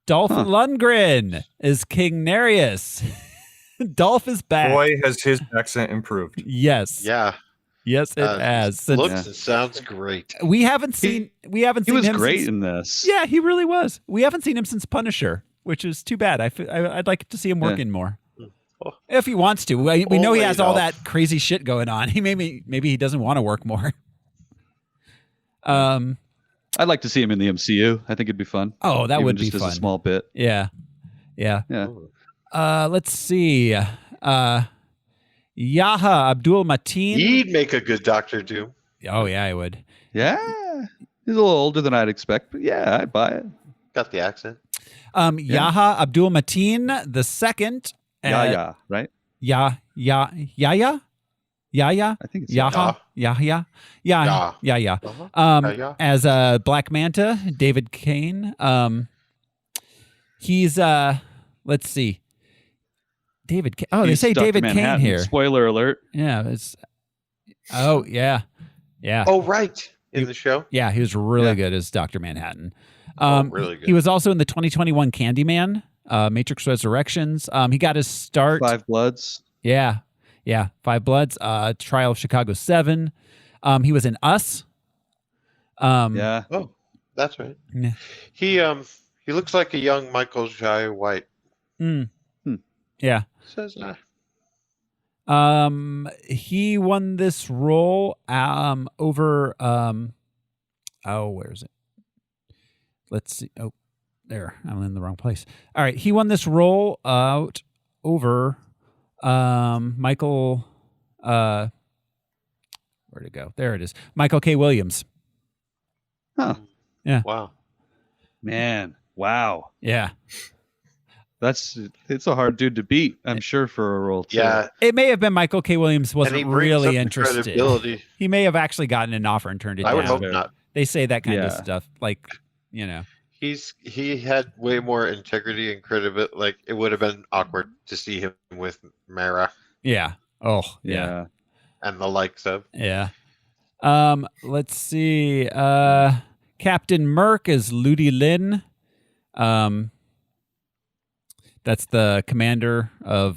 Dolph Lundgren is King Nereus. Dolph is back. Boy, has his accent improved. Yes. Yeah. Yes, it has. Looks and sounds great. We haven't seen him. He was great in this. Yeah, he really was. We haven't seen him since Punisher, which is too bad. I'd like to see him working more. If he wants to. We know he has all that crazy shit going on. He maybe he doesn't want to work more. I'd like to see him in the MCU. I think it'd be fun. Oh, that would be fun. Just a small bit. Yeah. Let's see. Yaha Abdul Mateen. He'd make a good Doctor Doom. Oh yeah, I would. Yeah, he's a little older than I'd expect, but yeah, I'd buy it. Got the accent. Yaha Abdul Mateen the second. Yahya, right? Yahya. I think it's Yahya. As Black Manta, David Kane. He's let's see. David Kane. Oh, they say Dr. David Manhattan. Kane here. Spoiler alert. Yeah, it's. Oh yeah. Yeah. Oh, right. In the show? Yeah, he was really good as Dr. Manhattan. Really good. He was also in the 2021 Candyman, Matrix Resurrections. He got his start. Five Bloods. Yeah. Five Bloods. Trial of Chicago 7. He was in Us. Yeah. Oh, that's right. Yeah. He looks like a young Michael Jai White. Yeah. Says that. He won this role over where is it? Let's see. Oh, there. I'm in the wrong place. All right. He won this role out over Michael where'd it go? There it is. Michael K. Williams. Huh. Yeah. Wow. Man. Wow. Yeah. It's a hard dude to beat, I'm sure, for a role too. Yeah. It may have been Michael K. Williams wasn't really interested. Credibility. He may have actually gotten an offer and turned it down. I would hope not. They say that kind of stuff. Like, you know. He had way more integrity and credibility. Like, it would have been awkward to see him with Mara. Yeah. Oh, yeah. And the likes of. Yeah. Let's see. Captain Merc is Ludi Lin. That's the commander of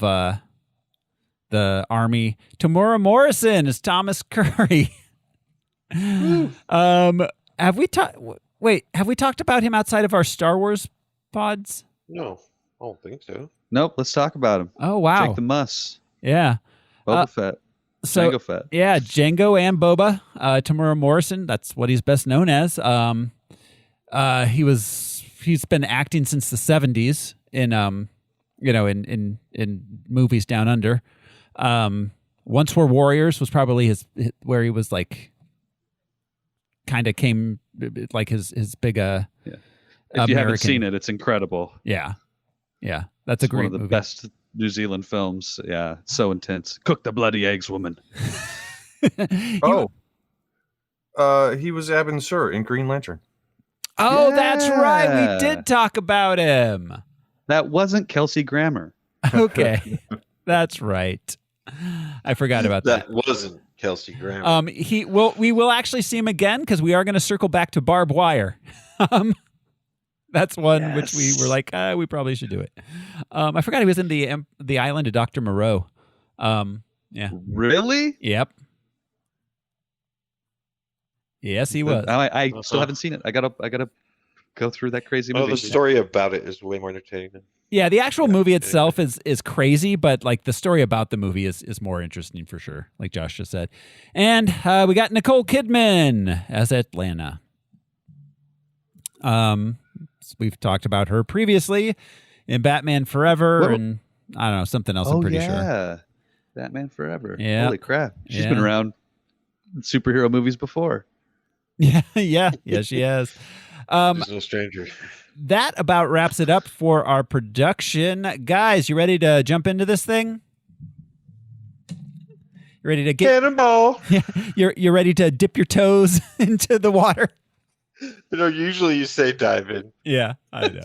the army. Tamora Morrison is Thomas Curry. Have we talked about him outside of our Star Wars pods? No, I don't think so. Nope. Let's talk about him. Oh, wow. Jake the Muss. Yeah. Boba Fett. Jango Fett. Yeah, Django and Boba. Tamora Morrison, that's what he's best known as. He's been acting since the 70s in movies down under. Once Were Warriors was probably his where he was like kind of came like his big If you haven't seen it, it's incredible. Yeah. That's a great one of the movie. best New Zealand films. Yeah, it's so intense. Cook the bloody eggs, woman. He was Abin Sur in Green Lantern. Oh, that's right. We did talk about him. That wasn't Kelsey Grammer. Okay. That's right. I forgot about that. That wasn't Kelsey Grammer. We will actually see him again because we are going to circle back to Barbed Wire. That's one which we were like, we probably should do it. I forgot he was in the Island of Dr. Moreau. Yeah. Really? Yep. Yes, he was. I still haven't seen it. I gotta go through that crazy movie. The story about it is way more entertaining. Yeah, the actual movie itself is crazy, but like the story about the movie is more interesting for sure, like Josh just said. And we got Nicole Kidman as Atlanta. We've talked about her previously in Batman Forever and I don't know, something else I'm pretty sure. Batman Forever. Yeah. Holy crap. She's been around in superhero movies before. Yeah, she has. She's no stranger. That about wraps it up for our production. Guys, you ready to jump into this thing? You ready to get Cannonball? Yeah, you're ready to dip your toes into the water? Usually you say dive in. Yeah, I know.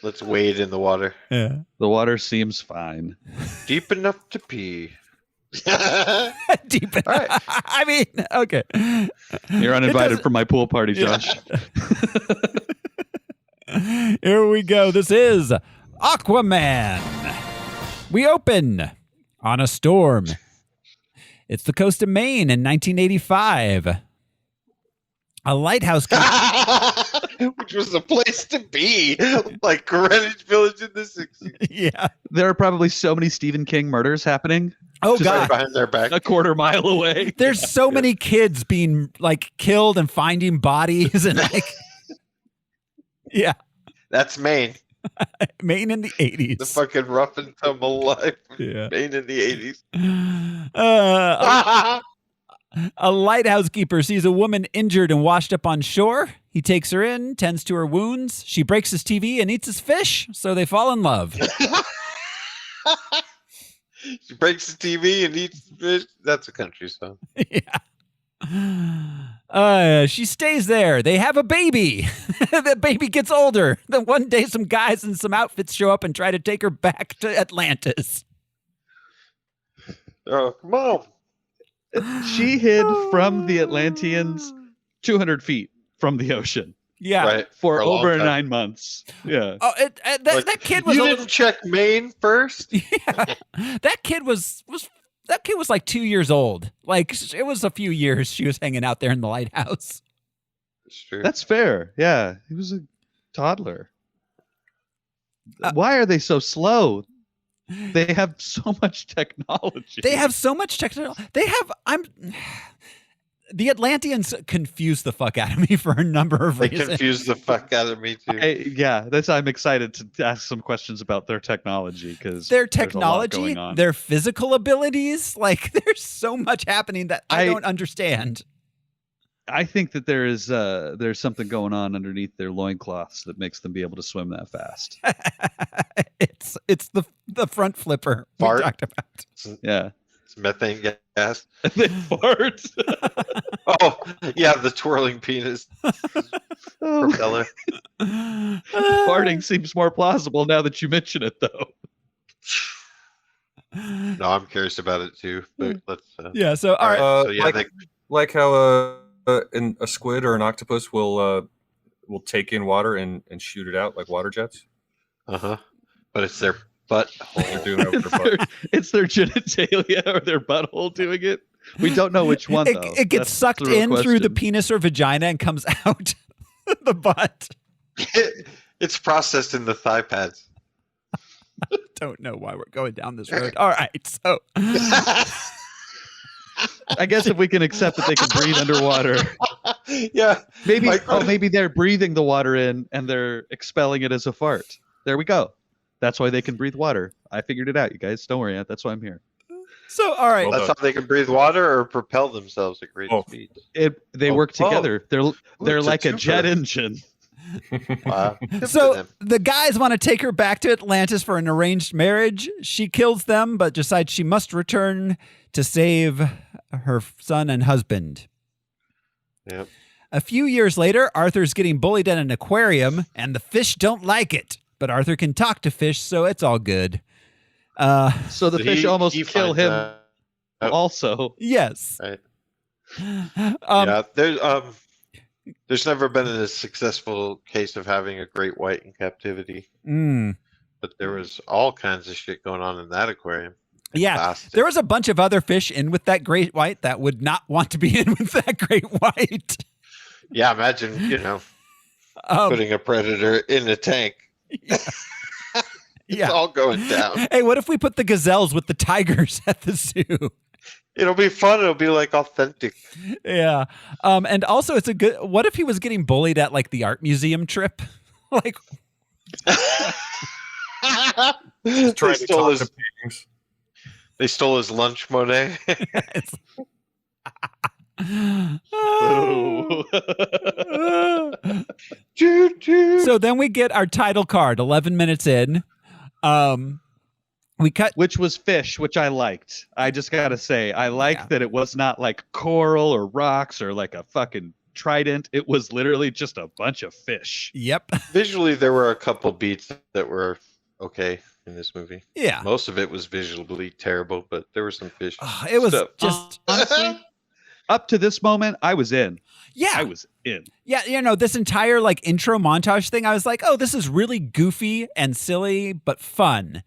Let's wade in the water. Yeah. The water seems fine. Deep enough to pee. Deep enough. All right. I mean, okay. You're uninvited for my pool party, Josh. Here we go. This is Aquaman. We open on a storm. It's the coast of Maine in 1985. A lighthouse. Which was the place to be. Like Greenwich Village in the 60s. Yeah. There are probably so many Stephen King murders happening. Oh, Just God. right behind their back. A quarter mile away. There's so many kids being like killed and finding bodies and like. Yeah. That's Maine. Maine in the 80s. The fucking rough and tumble life. Yeah. Maine in the 80s. A lighthouse keeper sees a woman injured and washed up on shore. He takes her in, tends to her wounds. She breaks his TV and eats his fish, so they fall in love. She breaks the TV and eats the fish. That's a country song. Yeah. She stays there. They have a baby. The baby gets older. Then one day some guys in some outfits show up and try to take her back to Atlantis. Oh, come on. She hid from the Atlanteans 200 feet from the ocean. Yeah, right. For a long over time. 9 months. Yeah. Oh, that kid was. You a didn't little, check Maine first. yeah, that kid was like 2 years old. Like it was a few years she was hanging out there in the lighthouse. It's true. That's fair. Yeah. He was a toddler. Why are they so slow? They have so much technology. They have so much technology. The Atlanteans confuse the fuck out of me for a number of They reasons. confused the fuck out of me too. I'm excited to ask some questions about their technology because Their technology, their physical abilities, like there's so much happening that I don't understand. I think that there's something going on underneath their loincloths that makes them be able to swim that fast. It's the front flipper Fart. we talked about. Yeah. It's methane gas. They fart. Oh, yeah, the twirling penis propeller. Farting seems more plausible now that you mention it, though. No, I'm curious about it too. But let's. Yeah. So all right. So yeah, like how a squid or an octopus will take in water and shoot it out like water jets. But it's their butthole. They're doing it with their butt. It's their genitalia or their butthole doing it. We don't know which one, though. It gets sucked in through the penis or vagina and comes out the butt. It's processed in the thigh pads. Don't know why we're going down this road. All right, so I guess if we can accept that they can breathe underwater. Yeah. Maybe they're breathing the water in and they're expelling it as a fart. There we go. That's why they can breathe water. I figured it out, you guys. Don't worry. That's why I'm here. So, all right. That's how they can breathe water or propel themselves at great speeds. They work together. They're like a jet engine. Wow. So the guys want to take her back to Atlantis for an arranged marriage. She kills them, but decides she must return to save her son and husband. Yep. A few years later, Arthur's getting bullied at an aquarium, and the fish don't like it. But Arthur can talk to fish, so it's all good. So the fish almost kill him also. Yes. Right. Yeah, there's never been a successful case of having a great white in captivity. But there was all kinds of shit going on in that aquarium. Yeah, there was a bunch of other fish in with that great white that would not want to be in with that great white. Yeah, imagine, putting a predator in a tank. It's all going down. Hey, what if we put the gazelles with the tigers at the zoo? It'll be fun. It'll be like authentic. Yeah. And also it's what if he was getting bullied at like the art museum trip? Like they stole his lunch, Monet. So then we get our title card 11 minutes in. We cut, which was fish, which I liked. I just gotta say, I liked that it was not like coral or rocks or like a fucking trident. It was literally just a bunch of fish. Yep. Visually, there were a couple beats that were okay in this movie. Yeah. Most of it was visually terrible, but there were some fish. It was just honestly, up to this moment, I was in. Yeah. I was in. Yeah, this entire like intro montage thing, I was like, oh, this is really goofy and silly, but fun.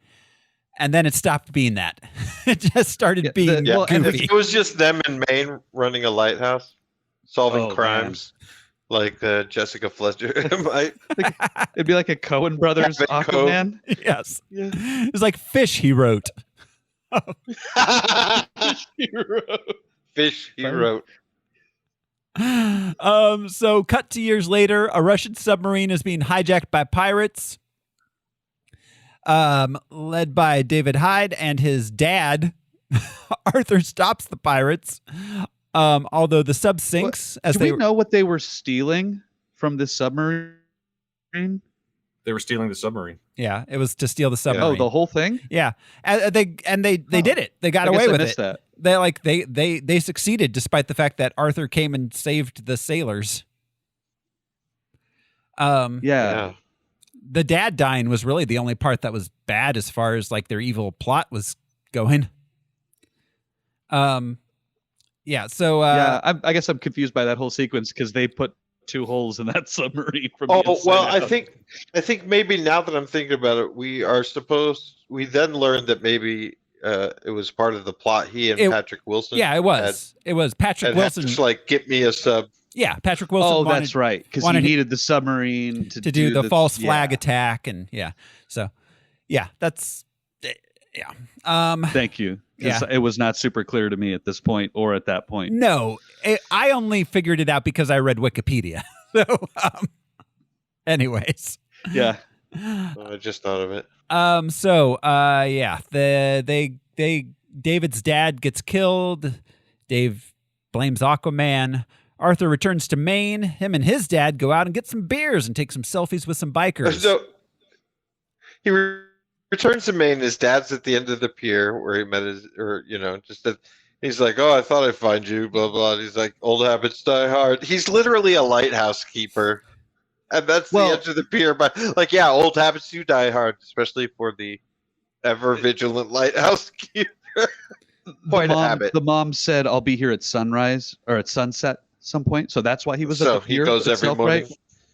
And then it stopped being that. It just started being goofy. And if it was just them in Maine running a lighthouse, solving crimes, like Jessica Fletcher might. It'd be like a Coen Brothers Aquaman. Yes. Yeah. It's like Fish he wrote. Fish he wrote. So cut to years later, a Russian submarine is being hijacked by pirates. Led by David Hyde and his dad. Arthur stops the pirates. Although the sub sinks. Do we know what they were stealing from this submarine? They were stealing the submarine. Yeah, it was to steal the submarine. Oh, the whole thing? Yeah, and they did it. They got away with it. That. They succeeded despite the fact that Arthur came and saved the sailors. Yeah. The dad dying was really the only part that was bad as far as like their evil plot was going. Yeah. So I guess I'm confused by that whole sequence because they put 2 holes in that submarine from Oh the inside well, out. I think maybe now that I'm thinking about it, we then learned that maybe it was part of the plot. He and Patrick Wilson. Yeah, it was. It was Patrick Wilson. Just like get me a sub. Yeah, Patrick Wilson. Oh, that's right, because he needed the submarine to do the false flag attack, and so that's Thank you. Yeah. It was not super clear to me at this point or at that point. No, I only figured it out because I read Wikipedia. So, anyways, yeah, I just thought of it. David's dad gets killed. Dave blames Aquaman. Arthur returns to Maine. Him and his dad go out and get some beers and take some selfies with some bikers. So he returns to Maine. His dad's at the end of the pier where he met he's like, "Oh, I thought I'd find you." Blah blah. And he's like, "Old habits die hard." He's literally a lighthouse keeper, and that's the edge of the pier. But old habits do die hard, especially for the ever vigilant lighthouse keeper. The mom said, "I'll be here at sunrise or at sunset." Some point, so that's why he was at the pier. He goes every morning.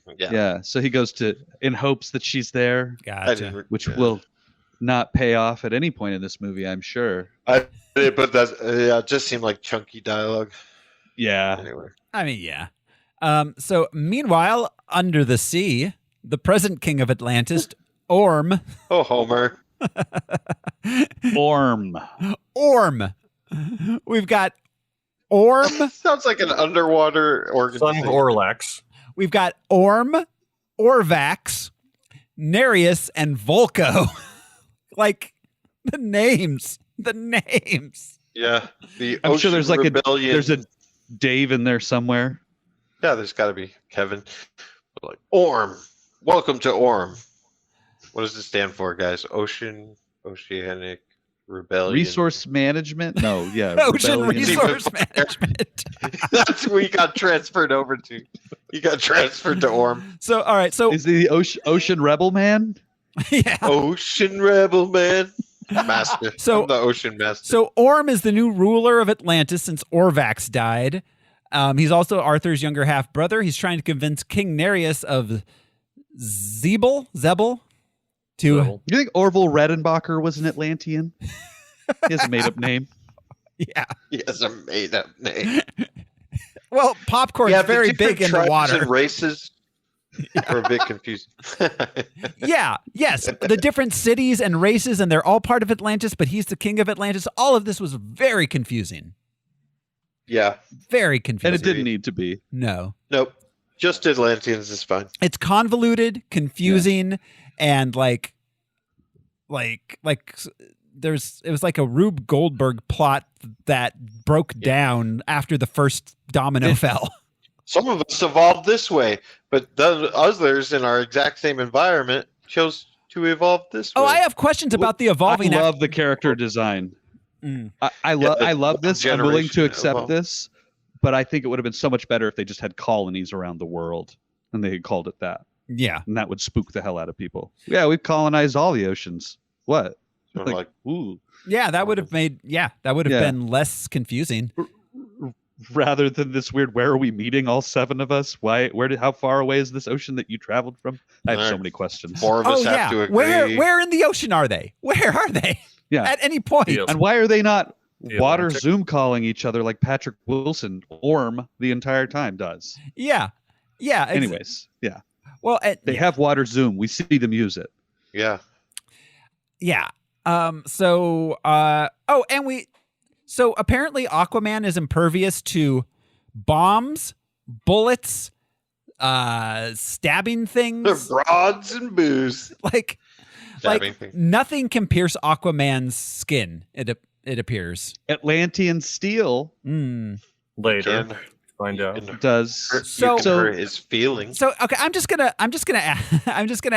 Right? Yeah. So he goes in hopes that she's there. Gotcha. Which will not pay off at any point in this movie, I'm sure. But it just seemed like chunky dialogue. Yeah. Anyway, I mean, yeah. So meanwhile, under the sea, the present king of Atlantis, Orm. Oh, Homer. Orm. We've got Orm. Sounds like an underwater organization. Son of Orlax. We've got Orm, Orvax, Nereus, and Volko. Like the names. Yeah. I'm sure there's Rebellion. there's a Dave in there somewhere. Yeah, there's got to be Kevin. Like Orm. Welcome to Orm. What does it stand for, guys? Oceanic Rebellion. Resource management? No, yeah. Ocean resource management. That's where he got transferred over to. He got transferred to Orm. So, all right. So is he the Ocean Rebel Man? Yeah. Ocean Rebel Man. Master. So I'm the Ocean Master. So Orm is the new ruler of Atlantis since Orvax died. He's also Arthur's younger half brother. He's trying to convince King Nereus of Zebel to. You think Orville Redenbacher was an Atlantean? He has a made-up name. Yeah, he has a made-up name. Well, popcorn is very big in the water. And races are a bit confusing. Yes. The different cities and races, and they're all part of Atlantis, but he's the king of Atlantis. All of this was very confusing. Yeah. Very confusing. And it didn't need to be. No. Nope. Just Atlanteans is fine. It's convoluted, confusing, and it was like a Rube Goldberg plot that broke down after the first domino fell. Some of us evolved this way, but the others in our exact same environment chose to evolve this way. Oh, I have questions about the evolving. I love the character design. I love this. I'm willing to accept this, but I think it would have been so much better if they just had colonies around the world and they had called it that. Yeah. And that would spook the hell out of people. Yeah, we've colonized all the oceans. What? Like, ooh. Yeah, that would have been less confusing. Rather than this weird, where are we meeting, all 7 of us? How far away is this ocean that you traveled from? I have so many questions. 4 of us have to agree. Where in the ocean are they? Where are they? Yeah. At any point. And why are they not water Zoom calling each other like Patrick Wilson, Orm, the entire time does? Yeah. Yeah. Anyways, yeah. Well, they have water Zoom. We see them use it. Yeah. Yeah. So apparently Aquaman is impervious to bombs, bullets, stabbing things, rods and booze. Like nothing can pierce Aquaman's skin. It appears. Atlantean steel. Later, find out. Does so his feelings. So okay, I'm just gonna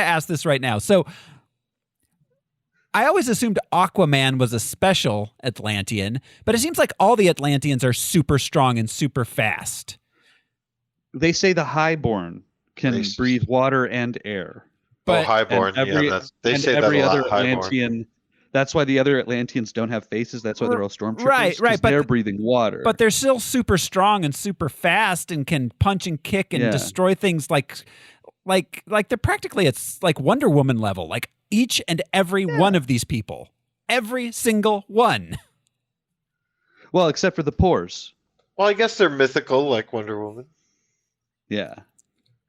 ask this right now. So I always assumed Aquaman was a special Atlantean, but it seems like all the Atlanteans are super strong and super fast. They say the highborn can breathe water and air. Highborn. Every other Atlantean That's why the other Atlanteans don't have faces. That's why they're all stormtroopers. Right. 'cause they're breathing water. But they're still super strong and super fast and can punch and kick and destroy things like they're practically it's like Wonder Woman level. Like each and every one of these people, every single one. Well, except for the pores. Well, I guess they're mythical, like Wonder Woman. Yeah.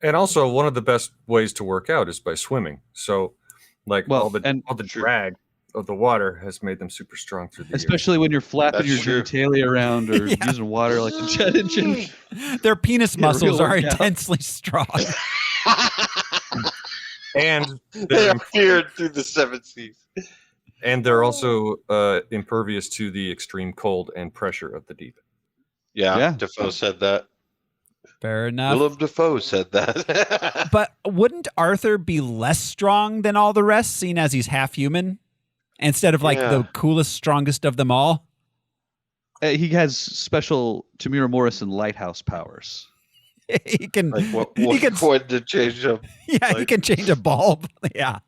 And also, one of the best ways to work out is by swimming. So, all the drag of the water has made them super strong through the Especially when you're flapping your genitalia around or using water like a jet engine. Their penis muscles are intensely strong. And they are feared through the 7 seas. And they're also impervious to the extreme cold and pressure of the deep. Yeah. Defoe said that. Fair enough. Willem Dafoe said that. But wouldn't Arthur be less strong than all the rest, seeing as he's half human? Instead of the coolest, strongest of them all? He has special Tamira Morrison lighthouse powers. He can... he can to change a... Yeah, he can change a bulb. Yeah.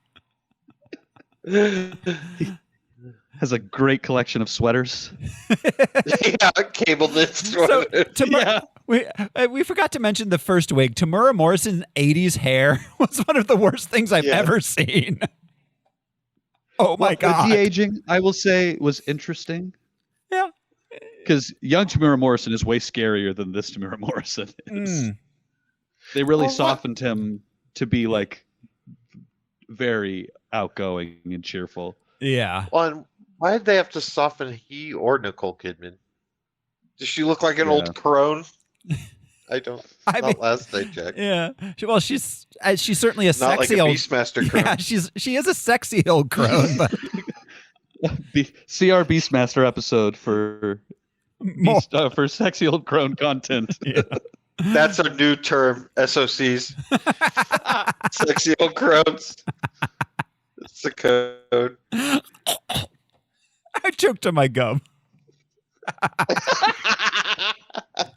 Has a great collection of sweaters. Cable knit sweaters. So, we forgot to mention the first wig. Tamura Morrison's 80s hair was one of the worst things I've ever seen. Oh my God. The aging, I will say, was interesting. Yeah. Because young Tamura Morrison is way scarier than this Tamura Morrison is. They really softened him to be very outgoing and cheerful. Yeah. Well, and why did they have to soften he or Nicole Kidman? Does she look like an old crone? Last I checked. Yeah. Well, she's certainly a not sexy like a old Beastmaster crone. Yeah, she is a sexy old crone. But see our Beastmaster episode for sexy old crone content. Yeah. That's our new term, SOCs. Sexy old crones. It's the code. I choked on my gum.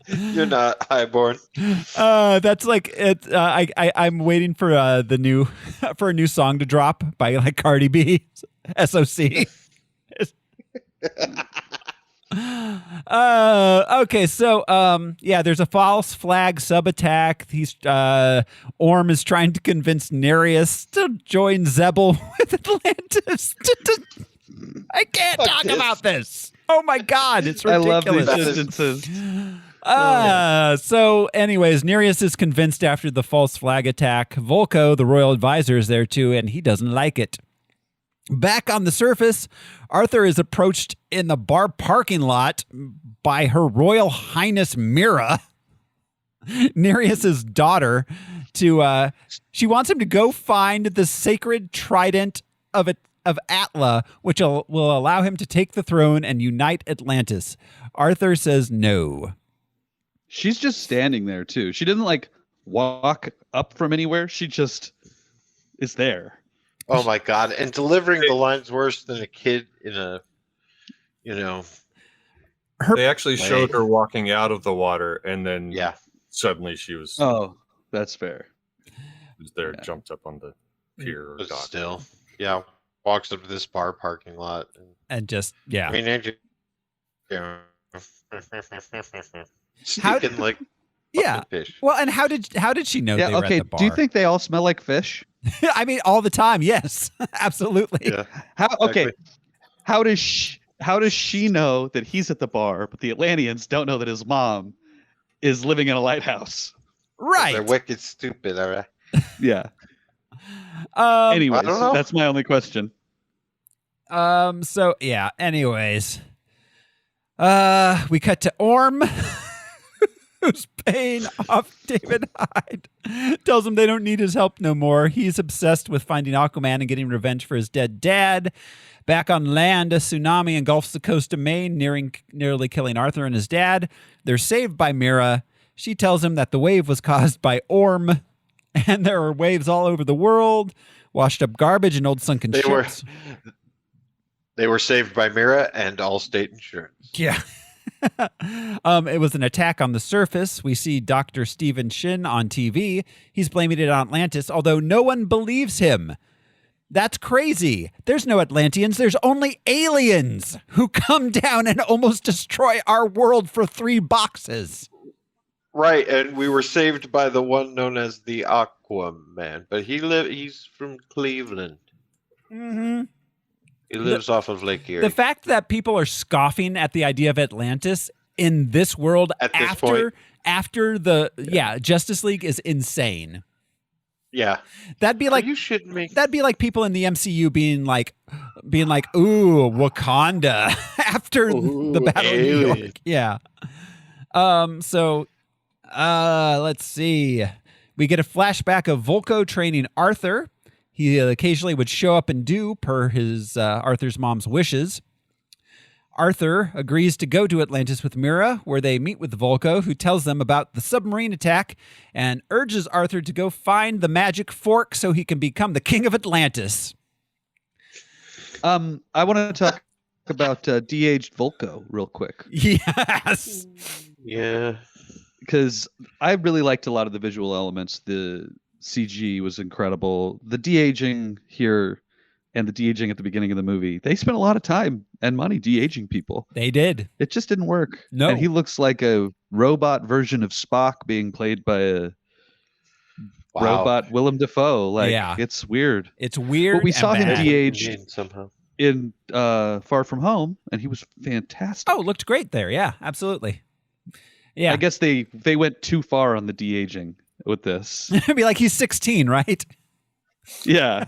You're not highborn. That's like it. I'm waiting for for a new song to drop by Cardi B. SOC. Okay, so there's a false flag sub attack. Orm is trying to convince Nereus to join Zebel with Atlantis. I can't talk about this. Oh my God, it's ridiculous. I love these sentences. So anyways, Nereus is convinced after the false flag attack. Volko, the royal advisor, is there too, and he doesn't like it. Back on the surface, Arthur is approached in the bar parking lot by Her Royal Highness Mira, Nereus's daughter. She wants him to go find the sacred trident of Atla, which will allow him to take the throne and unite Atlantis. Arthur says no. She's just standing there too. She didn't walk up from anywhere. She just is there. Oh my God! And delivering the lines worse than a kid in a, They actually showed her walking out of the water, and then suddenly she was. Oh, that's fair. Was there, jumped up on the pier or dock. Still, walks up to this bar parking lot and just sneaking like fish. Well, and how did she know they were at the bar? Do you think they all smell like fish? I mean, all the time. Yes, absolutely. Yeah. How does she know that he's at the bar, but the Atlanteans don't know that his mom is living in a lighthouse? Right. They're wicked stupid. All right. Yeah. Anyways, that's my only question. So yeah. Anyways, we cut to Orm, who's paying off David Hyde. Tells him they don't need his help no more. He's obsessed with finding Aquaman and getting revenge for his dead dad. Back on land, a tsunami engulfs the coast of Maine, nearly killing Arthur and his dad. They're saved by Mira. She tells him that the wave was caused by Orm, and there are waves all over the world, washed up garbage and old sunken ships. They were saved by Mira and Allstate Insurance. Yeah. It was an attack on the surface. We see Dr. Stephen Shin on TV. He's blaming it on Atlantis, although no one believes him. That's crazy. There's no Atlanteans. There's only aliens who come down and almost destroy our world for $3. Right, and we were saved by the one known as the Aquaman, but he's from Cleveland. Mm-hmm. He lives off of Lake Erie. The fact that people are scoffing at the idea of Atlantis in this world after the Justice League is insane. Yeah, that'd be like That'd be like people in the MCU being like, "Ooh, Wakanda," after the Battle of New York. Yeah. Let's see. We get a flashback of Volko training Arthur. He occasionally would show up and do per his Arthur's mom's wishes. Arthur agrees to go to Atlantis with Mira, where they meet with Volko, who tells them about the submarine attack and urges Arthur to go find the magic fork so he can become the king of Atlantis. I want to talk about de-aged Volko real quick. Yes. Yeah. Because I really liked a lot of the visual elements. The CG was incredible. The de-aging here and the de-aging at the beginning of the movie, they spent a lot of time and money de-aging people. They did. It just didn't work. No. And he looks like a robot version of Spock being played by a robot Willem Dafoe. Like, it's weird. It's weird. But we saw him de-aged somehow in Far From Home, and he was fantastic. Oh, looked great there. Yeah, absolutely. Yeah. I guess they went too far on the de-aging with this. It'd be like he's 16, right? Yeah.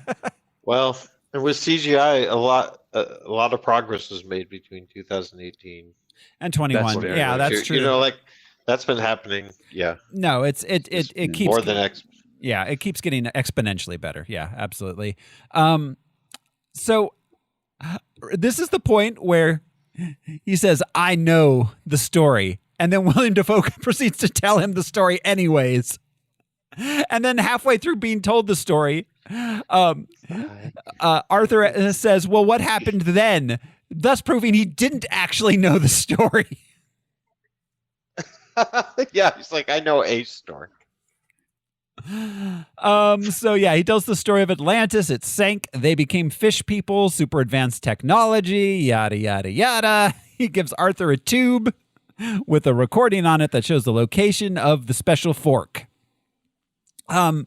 Well, and with CGI, a lot of progress was made between 2018 and 21. That's true. You know, like that's been happening. Yeah. No, it keeps more than Yeah, it keeps getting exponentially better. Yeah, absolutely. So this is the point where he says, "I know the story," and then William Dafoe proceeds to tell him the story anyways. And then halfway through being told the story, Arthur says, "Well, what happened then?" Thus proving he didn't actually know the story. Yeah, he's like, "I know a story." He tells the story of Atlantis. It sank. They became fish people, super advanced technology, yada, yada, yada. He gives Arthur a tube with a recording on it that shows the location of the special fork. But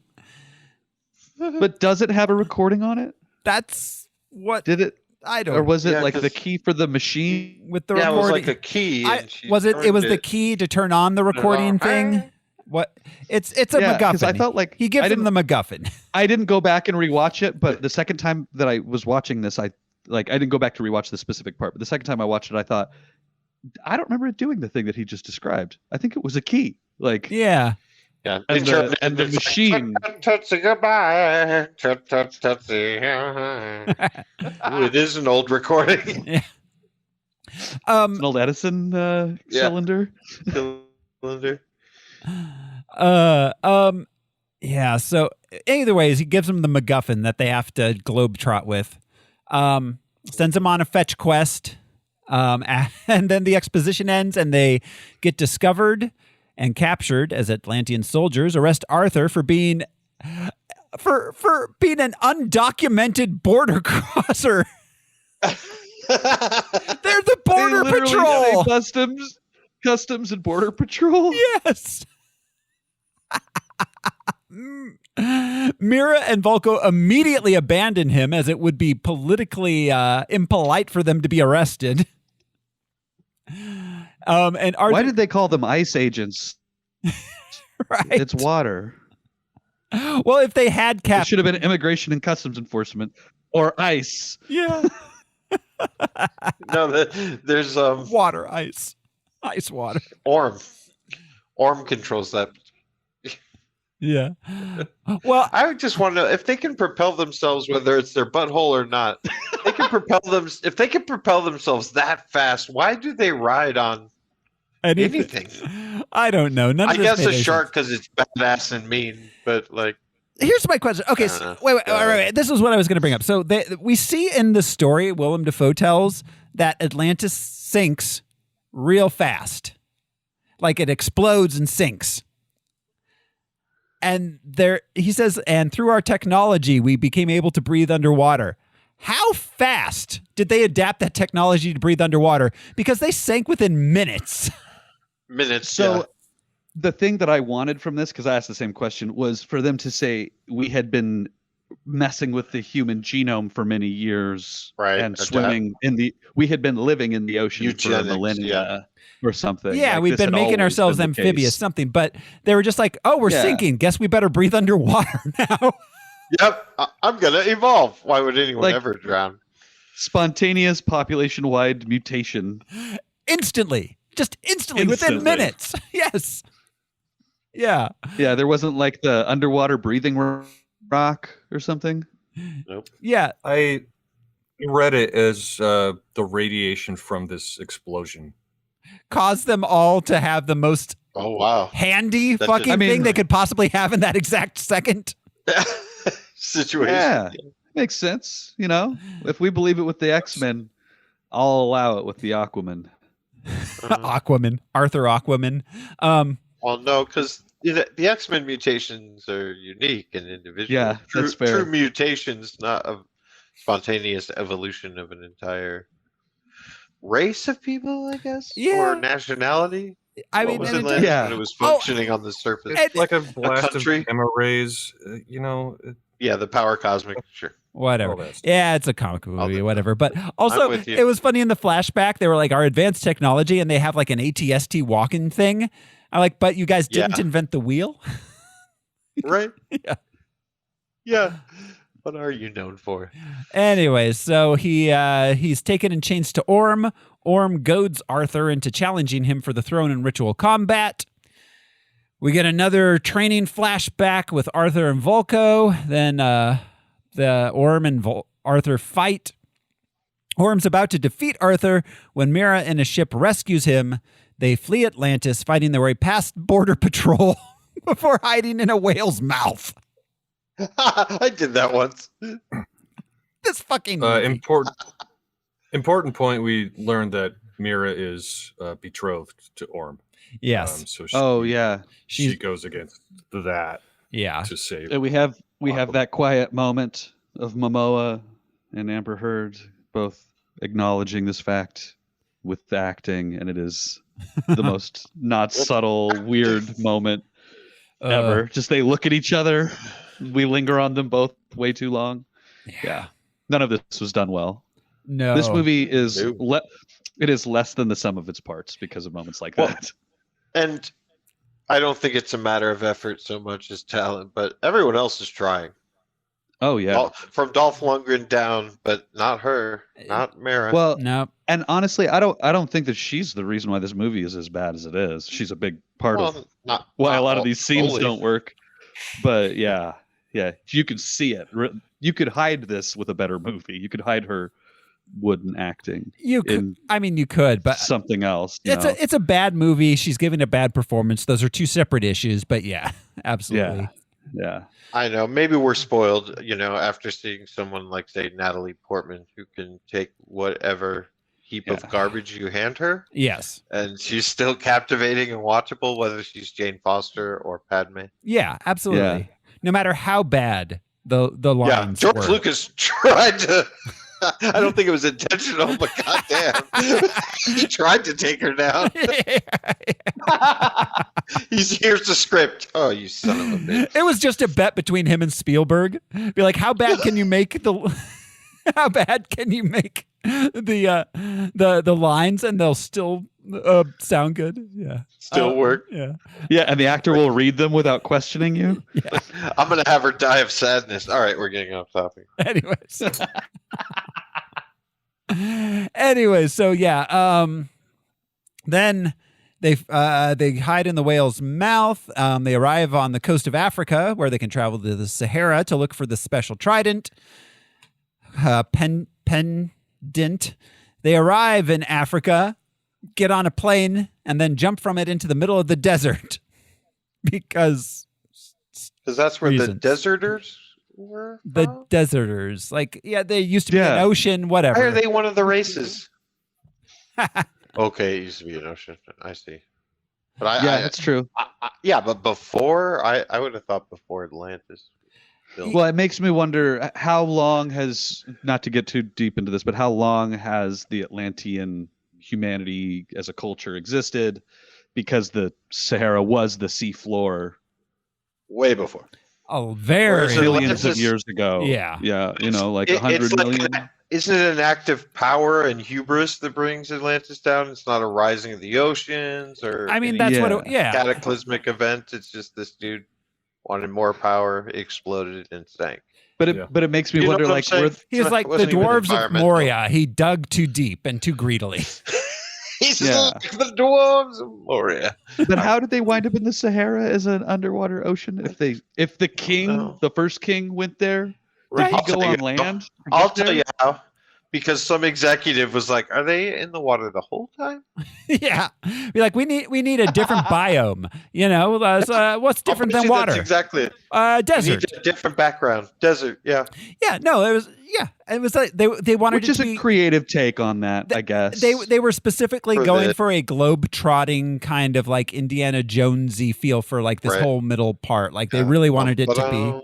does it have a recording on it? That's what did it? I don't. Or was it like the key for the machine with the recording? It was like a key. It was the key to turn on the recording thing. What? It's a MacGuffin. I felt like he gives him the MacGuffin. I didn't go back and rewatch it, but the second time that I was watching this, I didn't go back to rewatch the specific part. But the second time I watched it, I thought, I don't remember it doing the thing that he just described. I think it was a key. Like Yeah, and the machine. Tootsie goodbye. Tootsie. Ooh, it is an old recording. Yeah. It's an old Edison cylinder. Cylinder. So either ways, he gives him the MacGuffin that they have to globetrot with. Sends him on a fetch quest. And then the exposition ends and they get discovered and captured as Atlantean soldiers, arrest Arthur for being an undocumented border crosser. They're the border patrol. Customs and Border Patrol. Yes. Mira and Volko immediately abandon him as it would be politically impolite for them to be arrested. And why did they call them ICE agents? Right. It's water. Well, if they had it should have been Immigration and Customs Enforcement or ICE. Yeah. No, there's water, ice water. Orm controls that. Yeah. Well, I just want to know if they can propel themselves, whether it's their butthole or not. They can propel them. If they can propel themselves that fast, why do they ride on anything? I don't know. I guess a shark because it's badass and mean, but like. Here's my question. Okay, so, wait. This is what I was going to bring up. So we see in the story, Willem Dafoe tells that Atlantis sinks real fast, like it explodes and sinks. And he says, and through our technology, we became able to breathe underwater. How fast did they adapt that technology to breathe underwater? Because they sank within minutes. So the thing that I wanted from this, because I asked the same question, was for them to say we had been messing with the human genome for many years, right? And swimming we had been living in the ocean for millennia or something. Yeah, like, we've been making ourselves amphibious, something, but they were just like, oh, we're sinking. Guess we better breathe underwater now. Yep, I'm gonna evolve. Why would anyone ever drown? Spontaneous population-wide mutation. Instantly, within minutes. Yes. Yeah. Yeah, there wasn't like the underwater breathing rock or something. Nope. Yeah. I read it as the radiation from this explosion caused them all to have the most handy thing they could possibly have in that exact second situation. Yeah, makes sense. You know, if we believe it with the X-Men, I'll allow it with the Aquaman. Aquaman, Arthur Aquaman. Well, no, because the X-Men mutations are unique and individual. Yeah, that's fair. True mutations, not a spontaneous evolution of an entire race of people, I guess, or nationality. I mean, when it was functioning on the surface, it's like a blast of gamma rays. The power cosmic, sure. Whatever. Yeah, it's a comic movie, whatever. But also, it was funny in the flashback. They were like, our advanced technology, and they have like an ATST walking thing. I'm like, but you guys didn't invent the wheel? Right? Yeah. Yeah. What are you known for? Anyway, so he's taken and changed to Orm. Orm goads Arthur into challenging him for the throne in ritual combat. We get another training flashback with Arthur and Volko. Then the Orm and Arthur fight. Orm's about to defeat Arthur when Mira in a ship rescues him. They flee Atlantis, fighting their way past Border Patrol before hiding in a whale's mouth. I did that once. This fucking important point. We learned that Mira is betrothed to Orm. Yes. So she goes against that. Yeah. To save. And we have that quiet moment of Momoa and Amber Heard both acknowledging this fact with the acting, and it is the most not subtle, weird moment ever. Just they look at each other. We linger on them both way too long. Yeah. None of this was done well. No. This movie is it is less than the sum of its parts because of moments like that. And I don't think it's a matter of effort so much as talent, but everyone else is trying. Oh yeah. From Dolph Lundgren down, but not her, not Mara. Well, no. And honestly, I don't think that she's the reason why this movie is as bad as it is. She's a big part of why a lot of these scenes don't work. But yeah, you can see it. You could hide this with a better movie. You could hide her wooden acting. You could, but something else. It's a bad movie. She's giving a bad performance. Those are two separate issues. But yeah, absolutely. Yeah. I know. Maybe we're spoiled, after seeing someone like, say, Natalie Portman, who can take whatever heap of garbage you hand her. Yes. And she's still captivating and watchable, whether she's Jane Foster or Padme. Yeah, absolutely. Yeah. No matter how bad the lines George were. Lucas tried to... I don't think it was intentional, but goddamn, he tried to take her down. Here's the script. Oh, you son of a bitch! It was just a bet between him and Spielberg. Be like, how bad can you make the lines, and they'll still sound good? Yeah, still work. Yeah, and the actor will read them without questioning you. Yeah, I'm gonna have her die of sadness. All right, we're getting off topic. Anyways, so yeah, then they hide in the whale's mouth. They arrive on the coast of Africa, where they can travel to the Sahara to look for the special trident. Pendant. They arrive in Africa, get on a plane, and then jump from it into the middle of the desert because that's where the deserters were. The deserters, they used to be an ocean, whatever. Why are they one of the races? Okay, it used to be an ocean. I see. But that's true. But before, I would have thought before Atlantis. Well, it makes me wonder how long has, not to get too deep into this, but how long has the Atlantean humanity as a culture existed? Because the Sahara was the seafloor way before. Oh, very billions of years ago. Yeah. Yeah. Like 100 million. Isn't it an act of power and hubris that brings Atlantis down? It's not a rising of the oceans or I mean, that's what cataclysmic event. It's just this dude wanted more power, exploded and sank. But it makes me wonder, like, he's like the dwarves of Moria. He dug too deep and too greedily. He's like the dwarves of Moria. But how did they wind up in the Sahara as an underwater ocean? If the king, the first king, went there, did he go on land? I'll tell you how. Because some executive was like, "Are they in the water the whole time?" Yeah, be like, we need a different biome. What's different than water? That's exactly it. Desert. We need a different background. Desert. Yeah. Yeah. No, it was. Yeah, it was like they wanted. Which is a creative take on that, I guess. They were specifically going for a globe-trotting kind of like Indiana Jonesy feel for like this whole middle part. Like they really wanted it to be.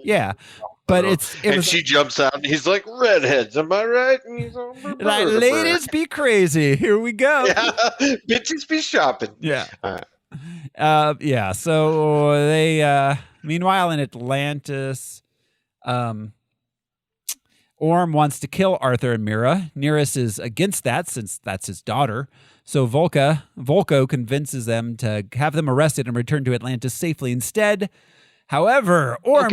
But she jumps out and he's like, "Redheads, am I right?" And he's like, "Ladies be crazy. Here we go." Yeah, bitches be shopping. Yeah. So they meanwhile in Atlantis, Orm wants to kill Arthur and Mira. Nereus is against that since that's his daughter. So Volko convinces them to have them arrested and return to Atlantis safely instead. However, Orm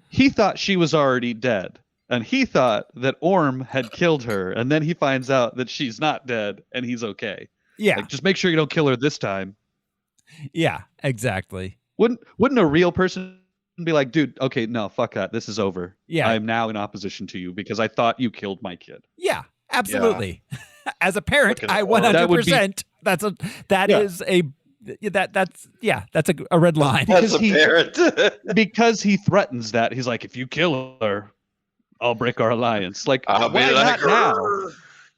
he thought she was already dead, and he thought that Orm had killed her, and then he finds out that she's not dead, and he's okay. Yeah, like, just make sure you don't kill her this time. Yeah, exactly. Wouldn't a real person be like, "Dude, okay, no, fuck that. This is over. Yeah, I'm now in opposition to you because I thought you killed my kid." Yeah, absolutely. Yeah. As a parent, I 100%. That's a red line. Because he threatens that. He's like, if you kill her, I'll break our alliance. Like, I'll why be like, not now?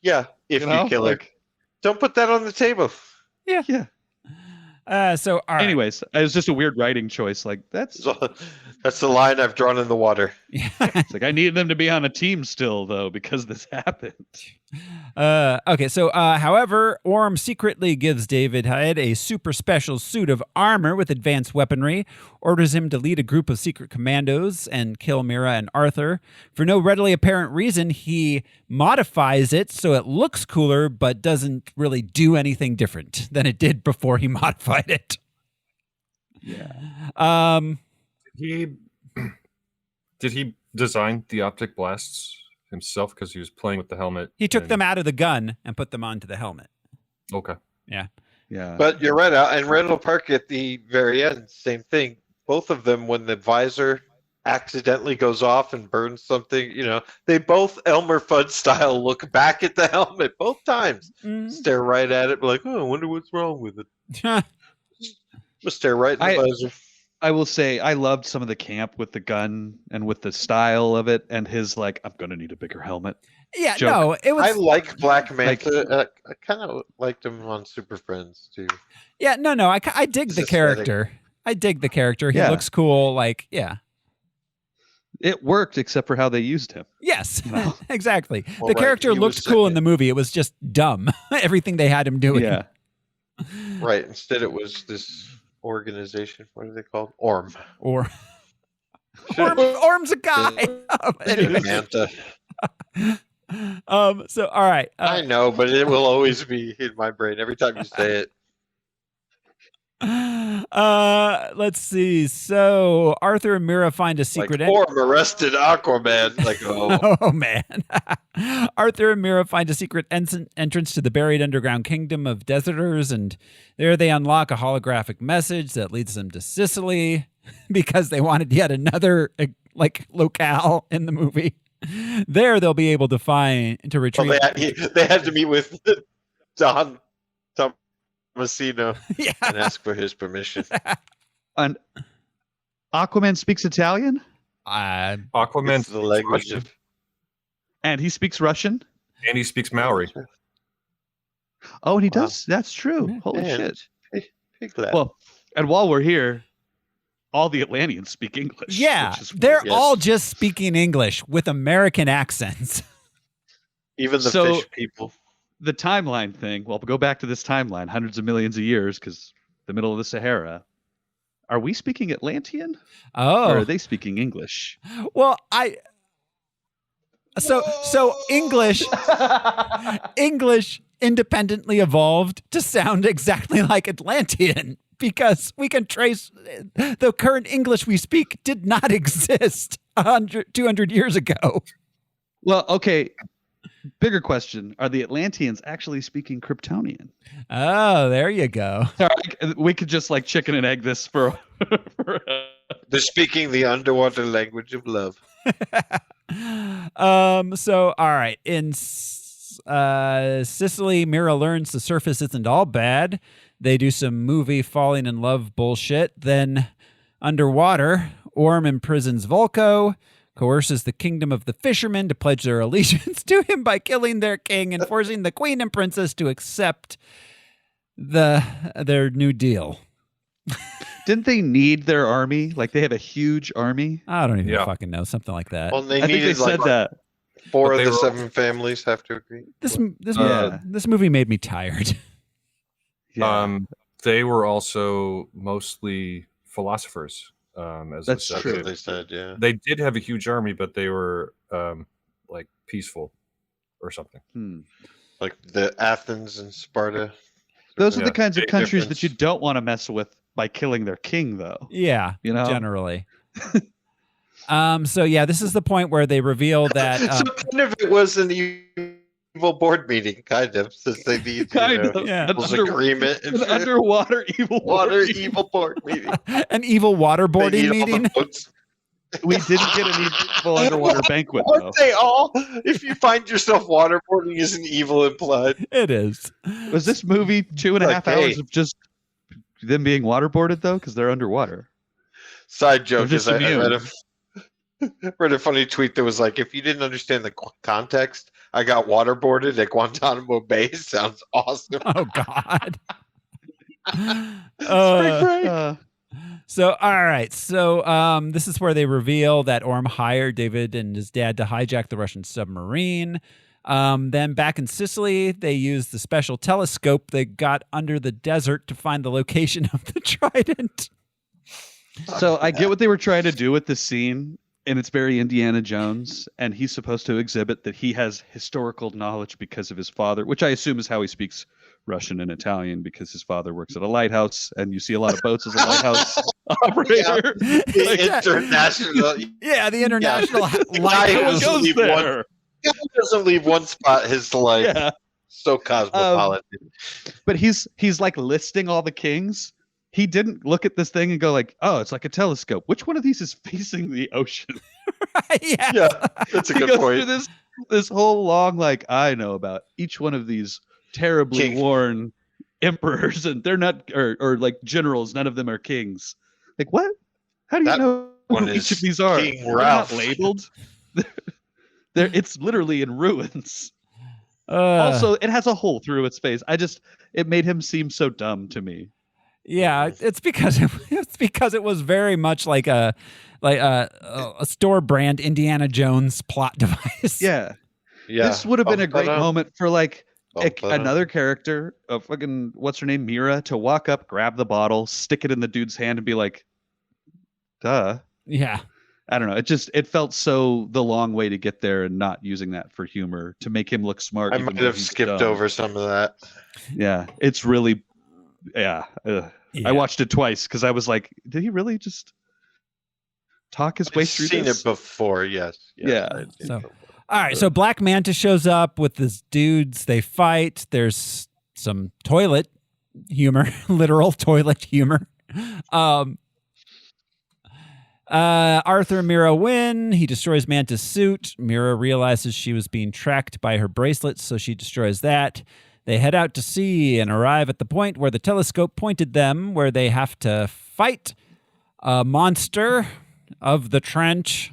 Yeah, if you kill her. Don't put that on the table. Yeah. So, all right. Anyways, it was just a weird writing choice. Like, that's the line I've drawn in the water. It's like, I needed them to be on a team still, though, because this happened. Okay, so however, Orm secretly gives David Hyde a super special suit of armor with advanced weaponry, orders him to lead a group of secret commandos and kill Mira and Arthur. For no readily apparent reason, he modifies it so it looks cooler, but doesn't really do anything different than it did before he modified it. Yeah. Did he design the optic blasts himself because he was playing with the helmet? He took them out of the gun and put them onto the helmet. Okay. Yeah. But you're right. And Randall Park at the very end, same thing. Both of them, when the visor accidentally goes off and burns something, they both Elmer Fudd style look back at the helmet both times, stare right at it, be like, "Oh, I wonder what's wrong with it." Just stare right in the visor. I will say I loved some of the camp with the gun and with the style of it, and his like, "I'm gonna need a bigger helmet." Yeah, joke. no, it was. I like Black Manta. I kind of liked him on Super Friends too. Yeah, no, I dig the character. I dig the character. He looks cool. Like, yeah. It worked, except for how they used him. Yes, exactly. Well, the character looked cool in the movie. It was just dumb. Everything they had him doing. Yeah. Right. Instead, it was this organization. What are they called? Orm. Orm's a guy. Manta. So all right. I know, but it will always be in my brain every time you say it. Let's see. So Arthur and Mira find a secret Orm arrested Aquaman. Like, oh man. Arthur and Mira find a secret entrance to the buried underground kingdom of deserters, and there they unlock a holographic message that leads them to Sicily because they wanted yet another locale in the movie. There they'll be able to retrieve. Well, they had to meet with Don Tomasino and ask for his permission. And Aquaman speaks Italian? Aquaman's the language of... And he speaks Russian? And he speaks Maori. Oh, and he does? That's true. Holy shit. Piglet. Well, and while we're here, all the Atlanteans speak English. Yeah, which is they're weird. all just speaking English with American accents. Even the So- fish people. The timeline thing. Well, we'll go back to this timeline, hundreds of millions of years, because the middle of the Sahara. Are we speaking Atlantean? Oh, Or are they speaking English? well, So English independently evolved to sound exactly like Atlantean because we can trace the current English we speak did not exist 200 years ago. Well, okay. Bigger question: are the Atlanteans actually speaking Kryptonian? Oh, there you go. We could just like chicken and egg this for They're speaking the underwater language of love. So all right, in Sicily, Mira learns the surface isn't all bad. They do some movie falling in love bullshit. Then underwater, Orm imprisons Volko, coerces the kingdom of the fishermen to pledge their allegiance to him by killing their king and forcing the queen and princess to accept their new deal. Didn't they need their army? Like they have a huge army. I don't even fucking know. Something like that. Well, they I think they needed said like that. 4 But of they the were 7 families have to agree. This Yeah. this movie made me tired. Yeah. They were also mostly philosophers. As That's was said. true. That's what they said, yeah. They did have a huge army, but they were like peaceful or something. Like the Athens and Sparta. Those are Yeah. the kinds of Big countries difference. that you don't want to mess with by killing their king, though. Yeah, You know? generally. So yeah, this is the point where they reveal that So kind of it was an evil board meeting, kind of, since they need Kind of. yeah, people's agreement. An underwater evil water board meeting. evil board meeting. an evil They waterboarding need all the meeting. votes. We didn't get an evil underwater banquet, though. Aren't they all? If you find yourself waterboarding, isn't evil implied? It is. Was this movie 2.5 Like, hours hey. of just them being waterboarded, though? Because they're underwater. Side joke just is I immune. read a funny tweet that was like, if you didn't understand the context, I got waterboarded at Guantanamo Bay. Sounds awesome. Oh God. So all right. So this is where they reveal that Orm hired David and his dad to hijack the Russian submarine. Then back in Sicily, they used the special telescope they got under the desert to find the location of the trident. So I get what they were trying to do with this scene, and it's very Indiana Jones, and he's supposed to exhibit that he has historical knowledge because of his father, which I assume is how he speaks Russian and Italian, because his father works at a lighthouse, and you see a lot of boats as a lighthouse operator. The international. Yeah, the international Guy lighthouse. doesn't leave one- guy doesn't leave one spot. His life Yeah. so cosmopolitan. But he's like listing all the kings. He didn't look at this thing and go like, "Oh, it's like a telescope. Which one of these is facing the ocean?" Yeah. Yeah, that's a He good goes point. through this whole long like, I know about each one of these terribly King. worn emperors, and they're not or like generals. None of them are kings. Like what? How do you That know one who is each of these are? King They're Ralph. not labeled. It's literally in ruins. Uh, Also, it has a hole through its face. It made him seem so dumb to me. yeah, it's because it was very much like a store brand Indiana Jones plot device. Yeah. Yeah, This would have been a great Bum-ba-dum. moment for like Bum-ba-dum. another character, a fucking what's her name, Mira, to walk up, grab the bottle, stick it in the dude's hand, and be like, "Duh." Yeah. I don't know. It felt so the long way to get there, and not using that for humor to make him look smart. I even might though have he's skipped dumb. over some of that. Yeah, it's really, yeah. Yeah. I watched it twice because I was like, did he really just talk his way I've through seen this? it before, yes. Yeah. I've seen So- it before. All right, so Black Manta shows up with his dudes. They fight. There's some toilet humor, literal toilet humor. Arthur and Mira win. He destroys Manta's suit. Mira realizes she was being tracked by her bracelets, so she destroys that. They head out to sea and arrive at the point where the telescope pointed them, where they have to fight a monster of the trench.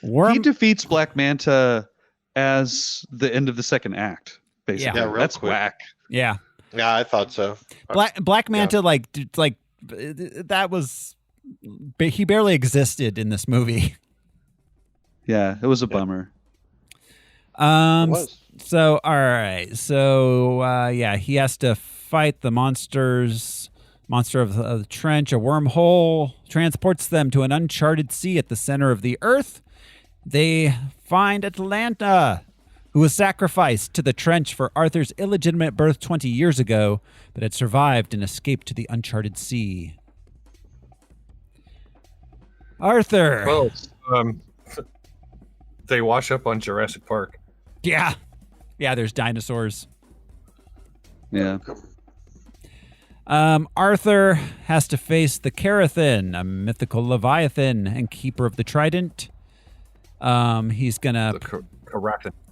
He defeats Black Manta as the end of the second act, basically. Yeah, real That's quick. whack. Yeah. Yeah, I thought so. Black Manta, that was he barely existed in this movie. Yeah, it was a bummer. It was. So all right, so he has to fight the monster of the trench. A wormhole transports them to an uncharted sea at the center of the earth. They find Atlanta, who was sacrificed to the trench for Arthur's illegitimate birth 20 years ago, but had survived and escaped to the uncharted sea. Arthur. Well, they wash up on Jurassic Park. Yeah, there's dinosaurs. Yeah. Arthur has to face the Carathin, a mythical leviathan and keeper of the trident. He's gonna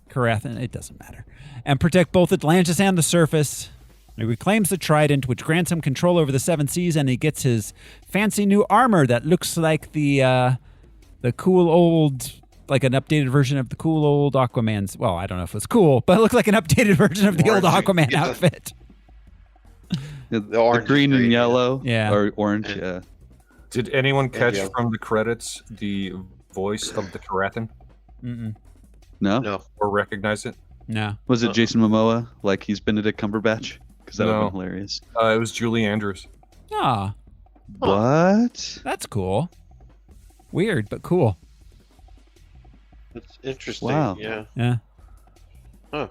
Carathin, it doesn't matter, and protect both Atlantis and the surface. He reclaims the trident, which grants him control over the seven seas, and he gets his fancy new armor that looks like the cool old, like an updated version of the cool old Aquaman's. Well, I don't know if it's cool, but it looks like an updated version of the old Aquaman outfit. The green and yellow, or orange. Yeah. Did anyone catch from the credits the voice of the Carathin? No. Or recognize it? No. Was it Jason Momoa? Like he's Benedict Cumberbatch? Because that would have been hilarious. It was Julie Andrews. Ah. What? That's cool. Weird, but cool. That's interesting. Wow. Yeah. Huh.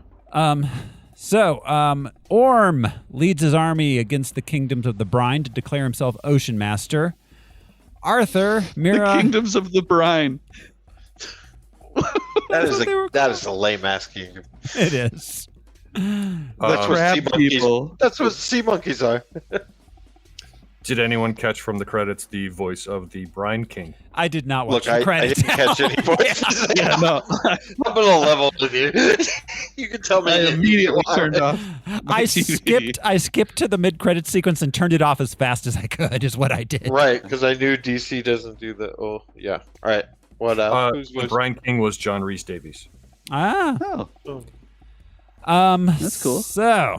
So, Orm leads his army against the kingdoms of the brine to declare himself Ocean Master. Arthur, Mira... The kingdoms of the brine. That is a lame ass kingdom. It is. That's what sea monkeys. That's what sea monkeys are. Did anyone catch from the credits the voice of the Brine King? I did not watch the credits. I didn't catch any voices. No. I'm on a level with you. You can tell me. I immediately turned off. I skipped to the mid-credit sequence and turned it off as fast as I could. Is what I did. Right, because I knew DC doesn't do the. Oh, yeah. All right. What else? The Brine King was John Rhys Davies. Ah. Oh. That's cool. So,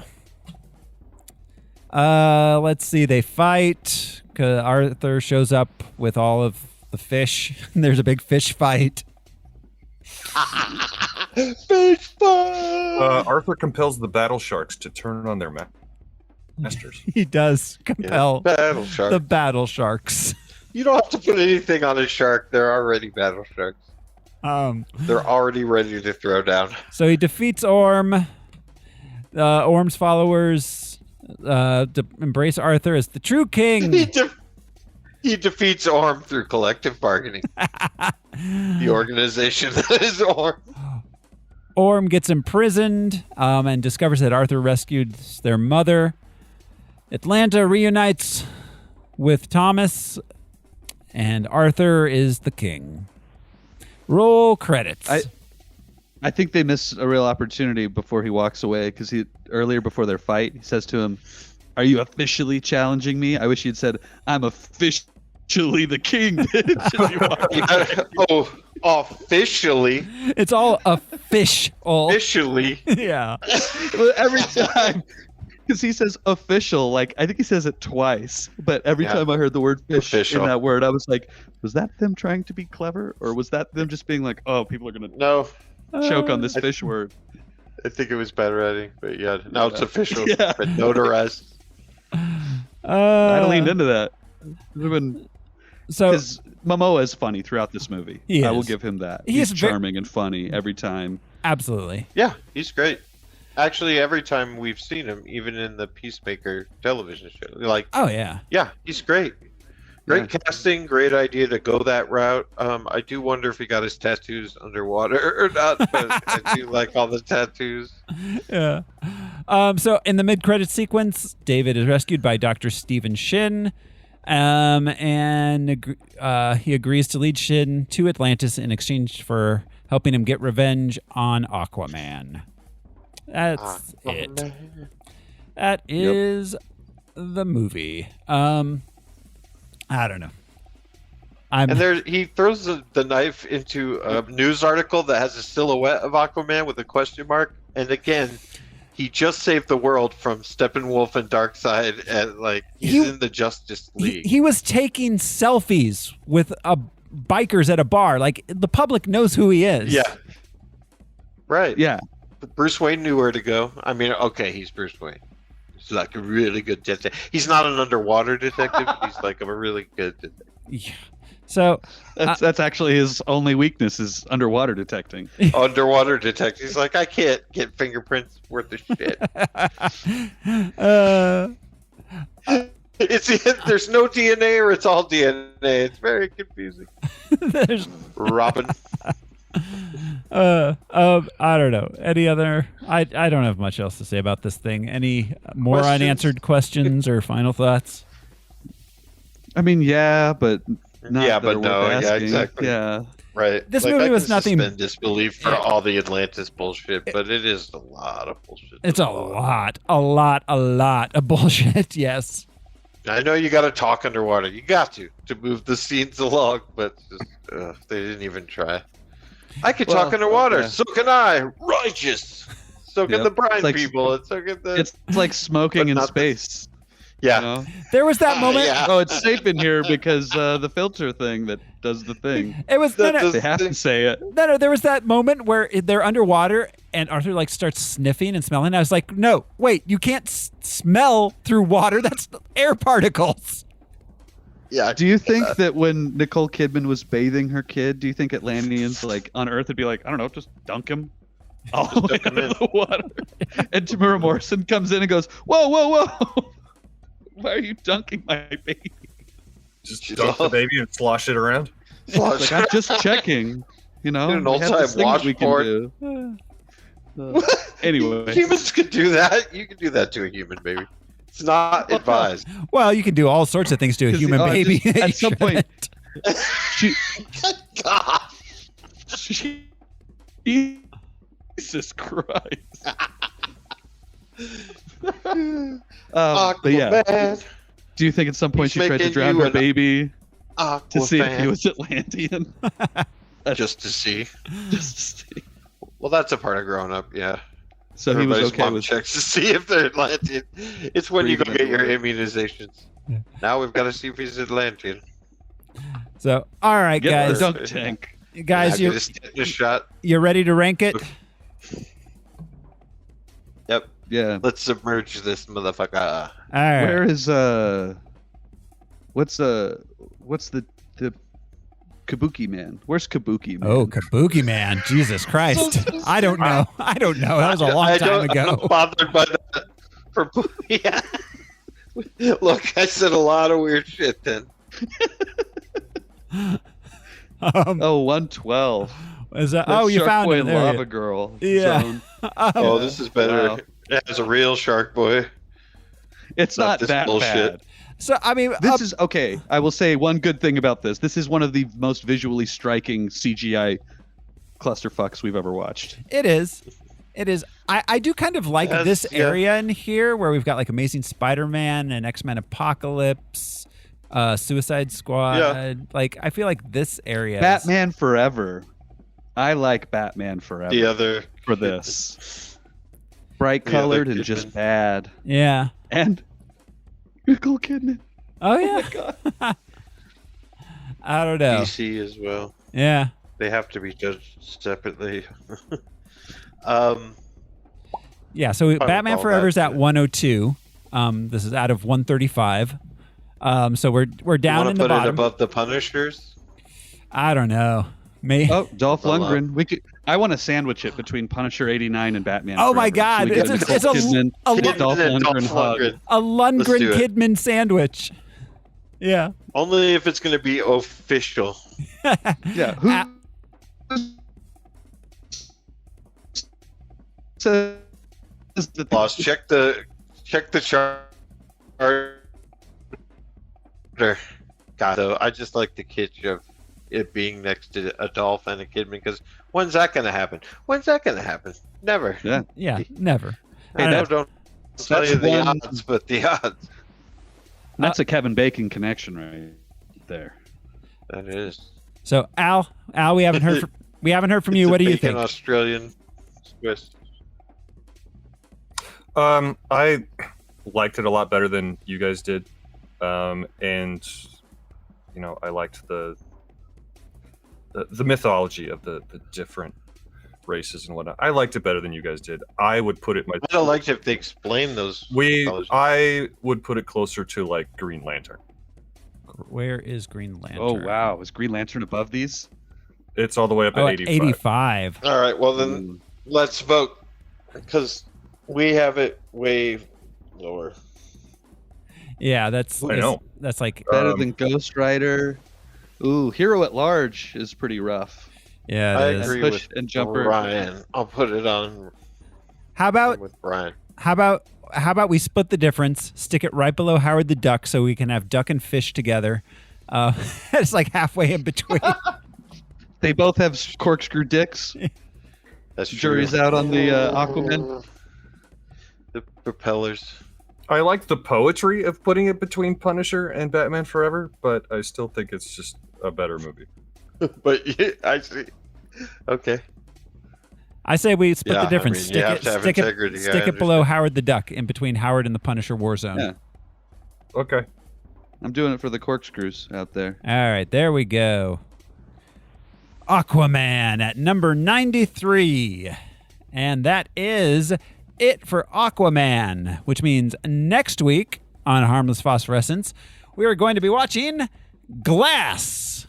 let's see. They fight. Arthur shows up with all of the fish. There's a big fish fight. Fish fight! Arthur compels the battle sharks to turn on their masters. He does compel the battle sharks. You don't have to put anything on a shark. They're already battle sharks. They're already ready to throw down. So he defeats Orm. Orm's followers embrace Arthur as the true king. He defeats Orm through collective bargaining. The organization that is Orm. Orm gets imprisoned and discovers that Arthur rescued their mother. Atlanta reunites with Thomas, and Arthur is the king. Roll credits. I think they miss a real opportunity before he walks away, because earlier before their fight, he says to him, "Are you officially challenging me?" I wish he had said, "I'm officially the king." Officially. It's all official. Officially. Yeah. Every time. Because he says official, like, I think he says it twice, but every time I heard the word fish in that word, I was like, was that them trying to be clever? Or was that them just being like, oh, people are going to choke on this fish word? I think it was bad writing, but now it's official. Been notarized. I'd have leaned into that. Because Momoa is funny throughout this movie. I will give him that. He's charming and funny every time. Absolutely. Yeah, he's great. Actually, every time we've seen him, even in the Peacemaker television show, yeah, he's great. Great casting, great idea to go that route. I do wonder if he got his tattoos underwater or not, but I do like all the tattoos. Yeah. So in the mid-credit sequence, David is rescued by Dr. Stephen Shin, and he agrees to lead Shin to Atlantis in exchange for helping him get revenge on Aquaman. That's it. That is the movie. I don't know. And he throws the knife into a news article that has a silhouette of Aquaman with a question mark. And again, He just saved the world from Steppenwolf and Darkseid, and like he's in the Justice League. He was taking selfies with bikers at a bar. Like the public knows who he is. Yeah. Right. Yeah. Bruce Wayne knew where to go. I mean, okay, he's Bruce Wayne. He's like a really good detective. He's not an underwater detective. He's like a really good detective. Yeah. So that's actually his only weakness is underwater detecting. Underwater detective. He's like, I can't get fingerprints worth of shit. There's no DNA or it's all DNA. It's very confusing. Robin. I don't know. Any other? I don't have much else to say about this thing. Any more unanswered questions or final thoughts? I mean, yeah, but not yeah, that but are no, worth yeah, asking. exactly. Yeah, right. This like, movie I was can nothing. Suspend disbelief for all the Atlantis bullshit, but it is a lot of bullshit. It's a lot of bullshit. Yes. I know you got to talk underwater. You got to move the scenes along, but just, they didn't even try. I can talk underwater. Okay. So can I. Righteous. So can Yep. the brine Like- people. And so can the. it's like smoking But in not space. yeah. You know? There was that moment. yeah. Oh, it's safe in here because the filter thing that does the thing. It was They have to say it. No, there was that moment where they're underwater and Arthur like starts sniffing and smelling. I was like, no, wait, you can't smell through water. That's air particles. Yeah. Do you think that when Nicole Kidman was bathing her kid, do you think Atlanteans like on Earth would be like, I don't know, just dunk him all the way dunk him into the water? And Tamara Morrison comes in and goes, whoa, whoa, whoa. Why are you dunking my baby? Just dunk the baby and slosh it around. Like, I'm just checking. You know, Dude, an we have old-time this thing watch we can do. Anyway, Humans could do that. You can do that to a human, baby. It's not advised. Well, you can do all sorts of things to a human baby. at some point, she, God. Jesus Christ. But yeah, Aquaman. do you think at some point He's she tried to making drown you her an baby to see if he Aquaman. was Atlantean? Just to see. Just to see. Well, that's a part of growing up, yeah. So he was Everybody's okay mom with checks to see if they're Atlantean. It's when you go Breathing get your underwater. immunizations. Now we've got to see if he's Atlantean. So, all right, get guys. the dunk tank. Guys, Get a shot. you ready to rank it? Yep. Yeah. Let's submerge this motherfucker. All right. Where is what's the Kabuki Man? Where's Kabuki Man? Oh, Kabuki Man. Jesus Christ. I don't know. That was a long time ago. I'm bothered by that. Yeah. Look, I said a lot of weird shit then. 112. Is that, oh, you found it. There Lava you- Girl. Yeah. Zone. Oh, this is better. Wow. It has a real Shark Boy. It's not this that bullshit. bad. So, I mean, This is okay. I will say one good thing about this. This is one of the most visually striking CGI clusterfucks we've ever watched. it is. It is. I do kind of like Yes, this yeah. area in here where we've got like Amazing Spider-Man and X-Men Apocalypse, Suicide Squad. Yeah. Like, I feel like this area. Batman Forever. I like Batman Forever The other. for this. Bright The colored other and just Kidman. bad. Yeah. And Nicole Kidman. Oh, yeah. my God. I don't know. DC as well. Yeah. They have to be judged separately. Yeah, so Probably Batman all Forever's that. at 102. This is out of 135. So we're down Want in to the put it bottom. above the Punishers? I don't know. Me. Oh, Dolph Hold Lundgren. We could. I want to sandwich it between Punisher 89 and Batman. Oh my Forever. God, So we it's get a- Nicole it's a- Kidman, a- Dolph And then Lundgren hug. A Let's do Lundgren it. Kidman sandwich. Yeah. Only if it's going to be official. Yeah. Who Ah. says that the- Boss, check the chart. God, though, I just like the kitsch of it being next to a Dolph and a Kidman, because when's that going to happen? When's that going to happen? Never. Yeah. Yeah, never. I know, don't tell that's you the one- odds, but the odds. That's a Kevin Bacon connection right there. That is. So Al, we haven't heard from you. It's a What do you bacon think? Australian twist. I liked it a lot better than you guys did, and I liked the mythology of the different races and whatnot. I liked it better than you guys did. I would put it. I liked if they explained those. I would put it closer to like Green Lantern. Where is Green Lantern? Oh wow, is Green Lantern above these? It's all the way up at 85. 85. All right, well then let's vote because we have it way lower. Yeah, that's like better than Ghost Rider. Ooh, Hero at Large is pretty rough. Yeah, I agree Push with and Jumper. Brian. I'll put it on. How about with Brian? How about we split the difference, stick it right below Howard the Duck, so we can have Duck and Fish together. It's like halfway in between. They both have corkscrew dicks. That's true. Jury's out on the Aquaman. The propellers. I like the poetry of putting it between Punisher and Batman Forever, but I still think it's just a better movie. But yeah, I see. Okay. I say we split the difference. You have to have integrity. Stick it below Howard the Duck, in between Howard and the Punisher war zone. Yeah. Okay. I'm doing it for the corkscrews out there. All right, there we go. Aquaman at number 93. And that is it for Aquaman, which means next week on Harmless Phosphorescence, we are going to be watching Glass,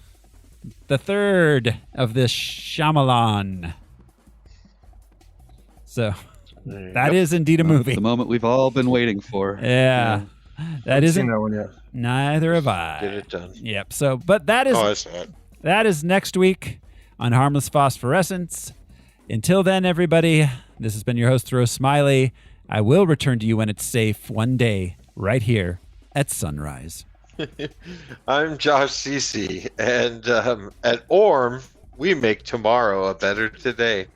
the third of this Shyamalan. So that is indeed a movie. The moment we've all been waiting for. Yeah. That isn't that one yet. Neither have I. Get it done. Yep. So, but that is that is next week on Harmless Phosphorescence. Until then, everybody, this has been your host, Rose Smiley. I will return to you when it's safe one day, right here at sunrise. I'm Josh Cece, and at Orm, we make tomorrow a better today.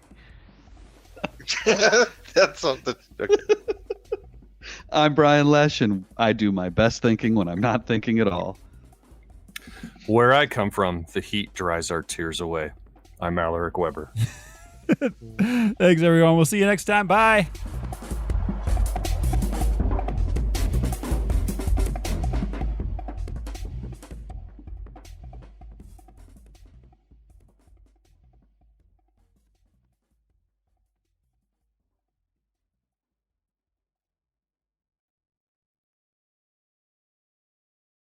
That's something. Okay. I'm Brian Lesh, and I do my best thinking when I'm not thinking at all. Where I come from, the heat dries our tears away. I'm Alaric Weber. Thanks, everyone. We'll see you next time. Bye.